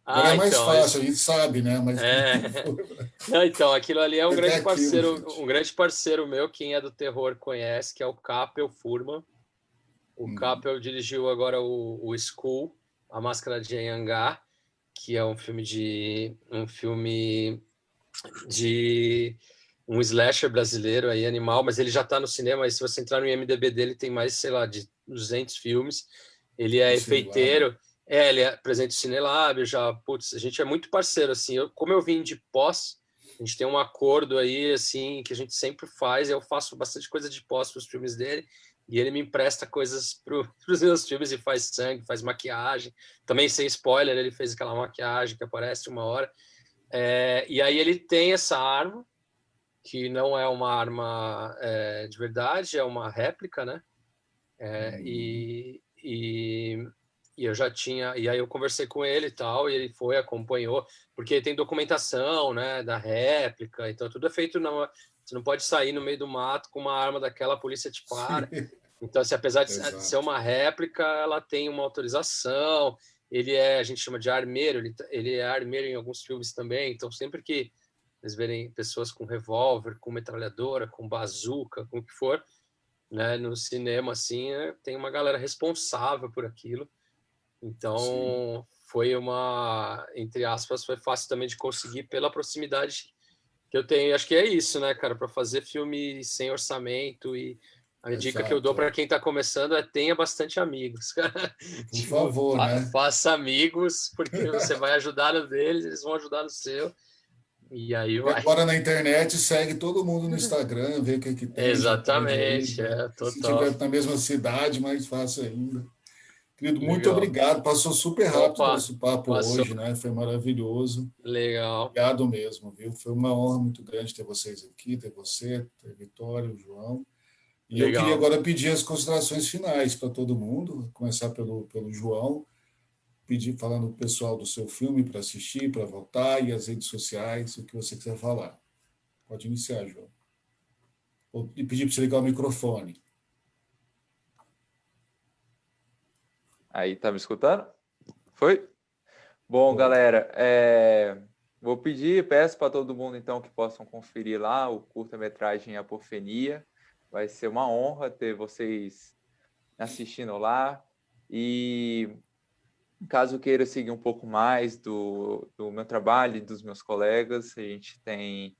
Speaker 2: Agora é mais
Speaker 5: então,
Speaker 2: fácil, a gente sabe, né? Mas como é que
Speaker 5: é...
Speaker 2: foi
Speaker 5: Não, então, aquilo ali é
Speaker 2: até aquilo,
Speaker 5: um
Speaker 2: gente?
Speaker 5: grande parceiro meu, quem é do terror conhece, que é o Capel Furman. O
Speaker 2: Uhum.
Speaker 5: Capel dirigiu agora o School, A Máscara de Anhangá, que é um filme de um slasher brasileiro aí, animal, mas ele já está no cinema, e se você entrar no IMDb dele, tem mais, sei lá, de 200 filmes. Ele é
Speaker 2: No Cinelábio.
Speaker 5: efeiteiro, ele é presente no Cinelábio, já, putz, a gente é muito parceiro, assim, como eu vim de pós, a gente tem um acordo aí, assim, que a gente sempre faz, eu faço bastante coisa de pós para os filmes dele, e ele me empresta coisas para os meus filmes e faz sangue, faz maquiagem, também sem spoiler, ele fez aquela maquiagem que aparece uma hora, e aí ele tem essa arma, que não é uma arma de verdade, é uma réplica, né? É,
Speaker 2: Uhum.
Speaker 5: e, e, e eu já tinha, e aí eu conversei com ele e tal, e ele foi, acompanhou, porque tem documentação, né, da réplica, então tudo é feito, você não pode sair no meio do mato com uma arma daquela, a polícia te para. Então, assim, apesar de ser
Speaker 2: Exato.
Speaker 5: uma réplica, ela tem uma autorização, a gente chama de armeiro, ele é armeiro em alguns filmes também, então sempre que eles verem pessoas com revólver, com metralhadora, com bazuca, com o que for, né, no cinema, assim, tem uma galera responsável por aquilo. Então, foi uma, entre aspas, foi fácil também de conseguir pela proximidade que eu tenho. Acho que é isso, né, cara, para fazer filme sem orçamento. E a dica que eu dou
Speaker 2: Exato.
Speaker 5: para quem está começando é tenha bastante amigos, cara.
Speaker 2: Por
Speaker 5: Tipo,
Speaker 2: favor, né?
Speaker 5: faça amigos, porque você vai ajudar no deles, eles vão ajudar no seu, e aí
Speaker 2: E
Speaker 5: vai.
Speaker 2: agora na internet, segue todo mundo no Instagram, vê o que, que tem, já pede aí,
Speaker 5: Exatamente,
Speaker 2: né? E se
Speaker 5: total.
Speaker 2: tiver na mesma cidade, mais fácil ainda. Querido, muito
Speaker 5: Legal.
Speaker 2: obrigado. Passou super rápido o
Speaker 5: Opa,
Speaker 2: nosso papo
Speaker 5: passou.
Speaker 2: hoje, né? Foi maravilhoso.
Speaker 5: Legal.
Speaker 2: Obrigado mesmo, viu? Foi uma honra muito grande ter vocês aqui, ter você, ter Vitória, o João. E eu queria
Speaker 5: Legal.
Speaker 2: agora pedir as considerações finais para todo mundo, começar pelo João, pedir falando para o pessoal do seu filme para assistir, para votar, e as redes sociais, o que você quiser falar. Pode iniciar, João. E pedir para você ligar o microfone.
Speaker 3: Aí, tá me escutando? Foi? Bom,
Speaker 2: Foi.
Speaker 3: galera, vou peço para todo mundo, então, que possam conferir lá o curta-metragem Apofenia. Vai ser uma honra ter vocês assistindo lá. E caso queira seguir um pouco mais do meu trabalho e dos meus colegas, a gente tem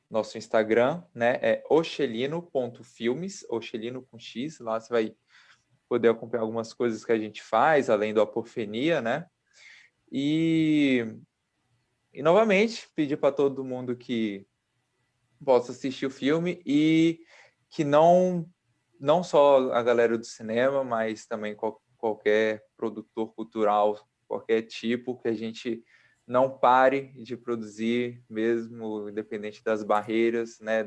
Speaker 3: nosso Instagram, né? É oxelino.filmes, oxelino com X. Lá você vai poder acompanhar algumas coisas que a gente faz, além do Apofenia, né? E novamente, pedir para todo mundo que possa assistir o filme e que não só a galera do cinema, mas também qualquer produtor cultural, qualquer tipo, que a gente não pare de produzir, mesmo independente das barreiras, né,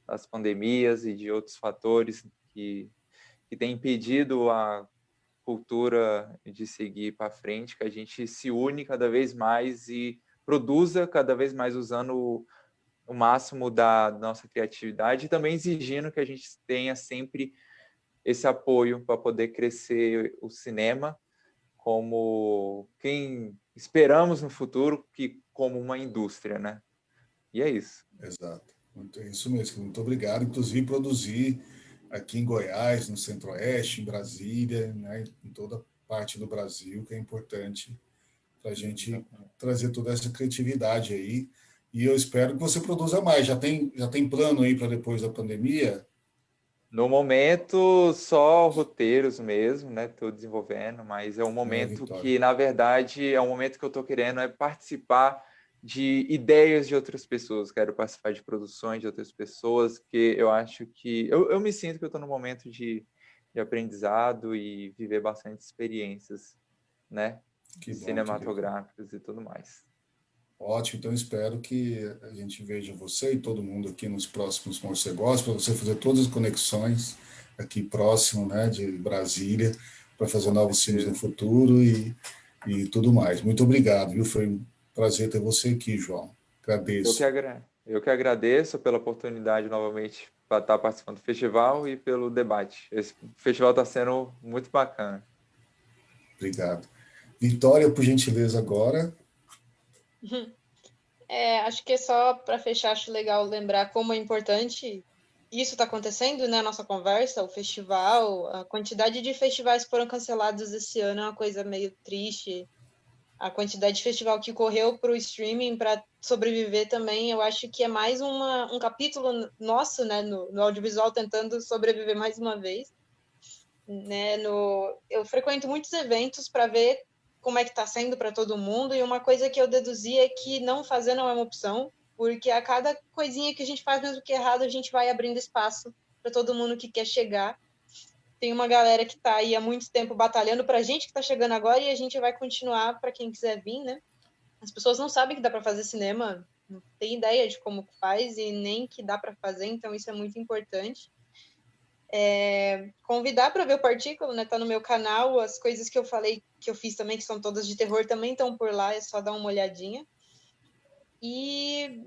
Speaker 3: das pandemias e de outros fatores que têm impedido a cultura de seguir para frente, que a gente se une cada vez mais e produza cada vez mais usando o máximo da nossa criatividade e também exigindo que a gente tenha sempre esse apoio para poder crescer o cinema como quem esperamos no futuro, que como uma indústria, né? E é isso.
Speaker 2: Exato. É isso mesmo. Muito obrigado. Inclusive, produzir aqui em Goiás, no Centro-Oeste, em Brasília, né, em toda parte do Brasil, que é importante para a gente trazer toda essa criatividade aí. E eu espero que você produza mais. Já tem plano aí para depois da pandemia?
Speaker 3: No momento, só roteiros mesmo, né? Estou desenvolvendo, mas é um
Speaker 2: É,
Speaker 3: momento
Speaker 2: Vitória.
Speaker 3: que, na verdade, é um momento que eu estou querendo participar de ideias de outras pessoas. Quero participar de produções de outras pessoas, que eu acho que... Eu me sinto que eu estou num momento de aprendizado e viver bastante experiências, né?
Speaker 2: Que bom, querido.
Speaker 3: Cinematográficas e tudo mais.
Speaker 2: Ótimo, então espero que a gente veja você e todo mundo aqui nos próximos Morcegos, para você fazer todas as conexões aqui próximo, né, de Brasília, para fazer
Speaker 3: Com
Speaker 2: novos filmes no
Speaker 3: certeza.
Speaker 2: futuro e tudo mais. Muito obrigado, viu? Foi um prazer ter você aqui, João. Agradeço.
Speaker 3: Eu que agradeço pela oportunidade novamente para estar participando do festival e pelo debate. Esse festival está sendo muito bacana.
Speaker 2: Obrigado. Vitória, por gentileza, agora.
Speaker 4: Acho que é só para fechar, acho legal lembrar como é importante isso está acontecendo, né? A nossa conversa, o festival, a quantidade de festivais que foram cancelados esse ano é uma coisa meio triste. A quantidade de festival que correu para o streaming para sobreviver também, eu acho que é mais um capítulo nosso, né, no audiovisual tentando sobreviver mais uma vez, né? Eu frequento muitos eventos para ver como é que está sendo para todo mundo e uma coisa que eu deduzi é que não fazer não é uma opção, porque a cada coisinha que a gente faz, mesmo que errado, a gente vai abrindo espaço para todo mundo que quer chegar. Tem uma galera que está aí há muito tempo batalhando para a gente que está chegando agora e a gente vai continuar para quem quiser vir, né? As pessoas não sabem que dá para fazer cinema, não tem ideia de como faz e nem que dá para fazer, então isso é muito importante. Convidar para ver o Partículo, né? Tá no meu canal, as coisas que eu falei que eu fiz também, que são todas de terror, também estão por lá, é só dar uma olhadinha. E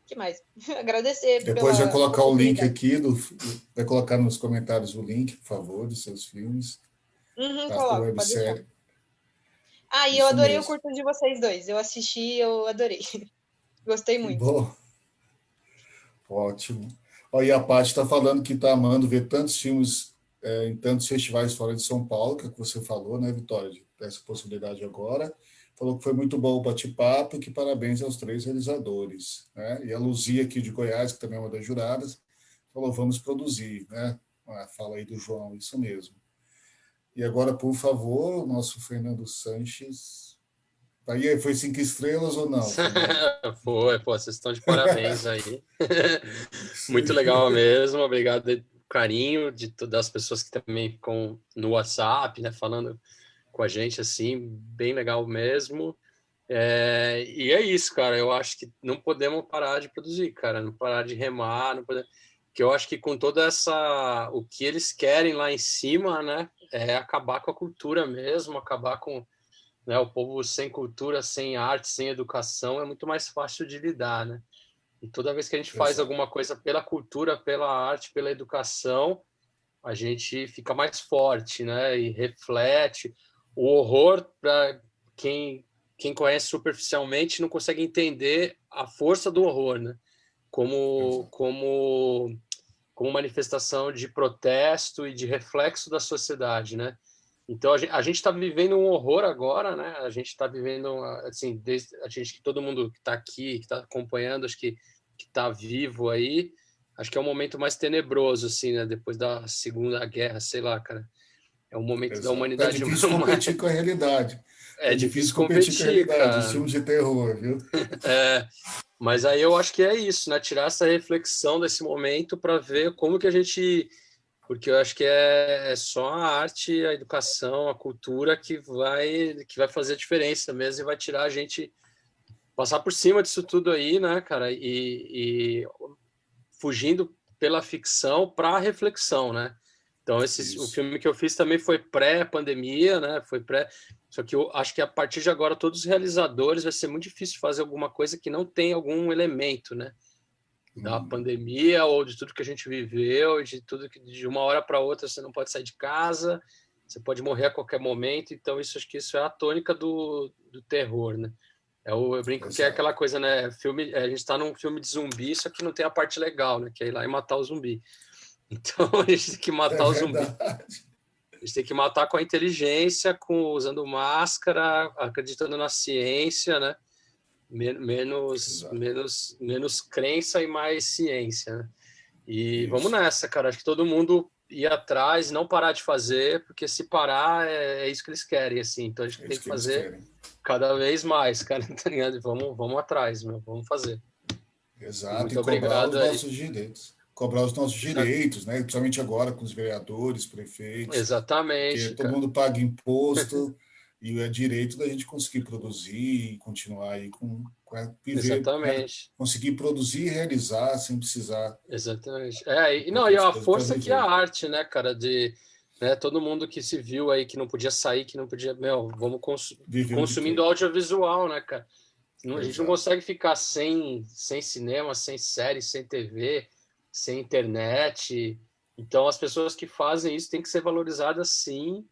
Speaker 4: que mais? Agradecer
Speaker 2: Depois vai
Speaker 4: pela
Speaker 2: colocar o link
Speaker 4: oportunidade.
Speaker 2: aqui, vai colocar nos comentários o link, por favor, dos seus filmes, da
Speaker 4: Coloco, pode deixar.
Speaker 2: websérie.
Speaker 4: E eu
Speaker 2: Isso
Speaker 4: adorei o
Speaker 2: mesmo.
Speaker 4: curto de vocês dois. Eu assisti, eu adorei. Gostei
Speaker 2: Que
Speaker 4: muito.
Speaker 2: bom. Ótimo. Ó, e a Paty está falando que está amando ver tantos filmes em tantos festivais fora de São Paulo, que é o que você falou, né, Vitória, de ter essa possibilidade agora. Falou que foi muito bom o bate-papo e que parabéns aos 3 realizadores, né? E a Luzia aqui de Goiás, que também é uma das juradas, falou, vamos produzir, né? Fala aí do João, isso mesmo. E agora, por favor, o nosso Fernando Sanches. Aí foi 5 estrelas ou não, Fernando?
Speaker 5: Foi, pô, vocês estão de parabéns aí.
Speaker 2: Isso
Speaker 5: Muito
Speaker 2: aí.
Speaker 5: legal mesmo, obrigado pelo carinho de todas as pessoas que também ficam no WhatsApp, né, falando com a gente, assim, bem legal mesmo. E é isso, cara, eu acho que não podemos parar de produzir, cara, não parar de remar, não podemos... que eu acho que com toda essa... o que eles querem lá em cima, né, é acabar com a cultura mesmo, acabar com, né, o povo sem cultura, sem arte, sem educação, é muito mais fácil de lidar, né? E toda vez que a gente faz
Speaker 2: Exato.
Speaker 5: alguma coisa pela cultura, pela arte, pela educação, a gente fica mais forte, né? E reflete. O horror, para quem conhece superficialmente, não consegue entender a força do horror, né? Como,
Speaker 2: Exato.
Speaker 5: como, como manifestação de protesto e de reflexo da sociedade, né? Então a gente está vivendo um horror agora, né? A gente está vivendo assim, desde a gente que todo mundo que está aqui, que está acompanhando, acho que está vivo aí, acho que é um momento mais tenebroso, assim, né? Depois da Segunda Guerra, sei lá, cara. É um momento da
Speaker 2: Exato. Tá
Speaker 5: humanidade
Speaker 2: difícil competir com a realidade.
Speaker 5: é
Speaker 2: Tá difícil
Speaker 5: difícil
Speaker 2: competir com a
Speaker 5: competir,
Speaker 2: realidade, os
Speaker 5: cara.
Speaker 2: filmes de terror, viu?
Speaker 5: Mas aí eu acho que é isso, né? Tirar essa reflexão desse momento para ver como que a gente, porque eu acho que é só a arte, a educação, a cultura que vai fazer a diferença mesmo e vai tirar a gente passar por cima disso tudo aí, né, cara? E fugindo pela ficção para a reflexão, né? Então o
Speaker 2: Isso.
Speaker 5: filme que eu fiz também foi pré-pandemia, né? Foi pré. Só que eu acho que a partir de agora todos os realizadores vai ser muito difícil fazer alguma coisa que não tem algum elemento, né? Da pandemia ou de tudo que a gente viveu, de tudo que de uma hora para outra você não pode sair de casa, você pode morrer a qualquer momento. Então acho que isso é a tônica do terror, né? Eu brinco que é
Speaker 2: Exato.
Speaker 5: aquela coisa, né? Filme, a gente está num filme de zumbi, só que não tem a parte legal, né? Que é ir lá e matar o zumbi. Então a gente tem que
Speaker 2: É
Speaker 5: matar o zumbi.
Speaker 2: verdade.
Speaker 5: A gente tem que matar com a inteligência, usando máscara, acreditando na ciência, né?
Speaker 2: Exato.
Speaker 5: Menos crença e mais ciência, né? E vamos
Speaker 2: Isso.
Speaker 5: nessa, cara. Acho que todo mundo ir atrás, não parar de fazer, porque se parar é isso que eles querem, assim. Então a gente
Speaker 2: É
Speaker 5: tem
Speaker 2: isso
Speaker 5: que
Speaker 2: que eles
Speaker 5: fazer
Speaker 2: querem.
Speaker 5: cada vez mais, cara. Tá ligado? Vamos atrás, meu. Vamos fazer. E
Speaker 2: Exato. E
Speaker 5: muito
Speaker 2: cobrar
Speaker 5: obrigado
Speaker 2: os
Speaker 5: aí.
Speaker 2: nossos direitos. Cobrar os nossos direitos, né? Principalmente agora com os vereadores, prefeitos, porque
Speaker 5: Exatamente,
Speaker 2: todo
Speaker 5: cara.
Speaker 2: mundo paga imposto e é direito da gente conseguir produzir e continuar aí viver, né?
Speaker 5: Exatamente.
Speaker 2: Conseguir produzir e realizar sem precisar
Speaker 5: Exatamente.
Speaker 2: de
Speaker 5: Não, e
Speaker 2: outras
Speaker 5: a
Speaker 2: coisas para
Speaker 5: força que é a
Speaker 2: viver.
Speaker 5: arte, né, cara, né, todo mundo que se viu aí que não podia sair, que não podia, meu, vamos
Speaker 2: Viveu de
Speaker 5: consumindo
Speaker 2: quê?
Speaker 5: audiovisual, né, cara? A gente não
Speaker 2: Exato.
Speaker 5: consegue ficar sem cinema, sem série, sem TV, sem internet. Então, as pessoas que fazem isso têm que ser valorizadas, sim,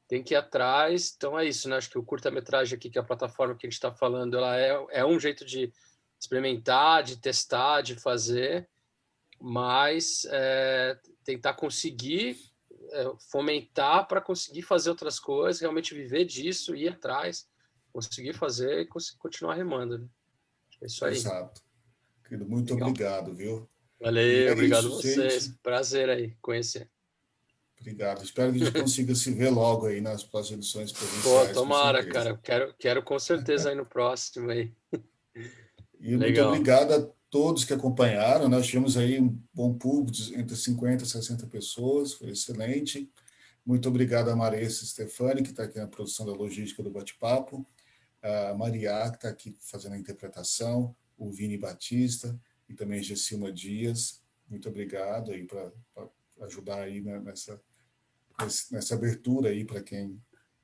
Speaker 5: tem que ir atrás. Então, é isso, né? Acho que o curta-metragem aqui, que é a plataforma que a gente está falando, ela é um jeito de experimentar, de testar, de fazer, mas tentar conseguir fomentar para conseguir fazer outras coisas, realmente viver disso, ir atrás, conseguir fazer e continuar remando. Né? É isso aí.
Speaker 2: Exato. Querido, muito
Speaker 5: Legal.
Speaker 2: obrigado, viu? E
Speaker 5: Valeu,
Speaker 2: é
Speaker 5: obrigado
Speaker 2: isso,
Speaker 5: a vocês.
Speaker 2: gente.
Speaker 5: Prazer aí conhecer.
Speaker 2: Obrigado. Espero que a gente consiga se ver logo aí nas próximas edições
Speaker 5: Pô,
Speaker 2: presenciais, com
Speaker 5: tomara,
Speaker 2: certeza.
Speaker 5: cara. Quero com certeza aí no próximo aí.
Speaker 2: E muito
Speaker 5: Legal.
Speaker 2: obrigado a todos que acompanharam. Nós tivemos aí um bom público, entre 50 e 60 pessoas, foi excelente. Muito obrigado a Maressa Stefani, que está aqui na produção da logística do bate-papo, a Maria, que está aqui fazendo a interpretação, o Vini Batista e também a Gessilma Dias. Muito obrigado aí para ajudar aí nessa abertura aí para quem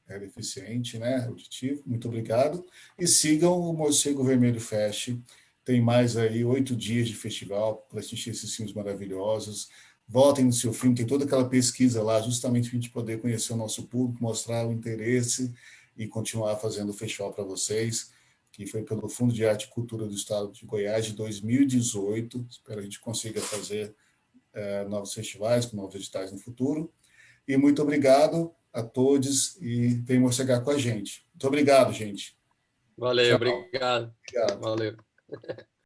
Speaker 2: é deficiente, né, auditivo. Muito obrigado. E sigam o Morcego Vermelho Fest. Tem mais aí 8 dias de festival para assistir esses filmes maravilhosos. Votem no seu filme, tem toda aquela pesquisa lá, justamente para a gente poder conhecer o nosso público, mostrar o interesse e continuar fazendo o festival para vocês, que foi pelo Fundo de Arte e Cultura do Estado de Goiás de 2018. Espero que a gente consiga fazer novos festivais com novos editais no futuro. e muito obrigado a todos e vem morcegar com a gente. Muito obrigado, gente.
Speaker 5: Valeu,
Speaker 2: Tchau.
Speaker 5: obrigado.
Speaker 2: Obrigado.
Speaker 5: Valeu.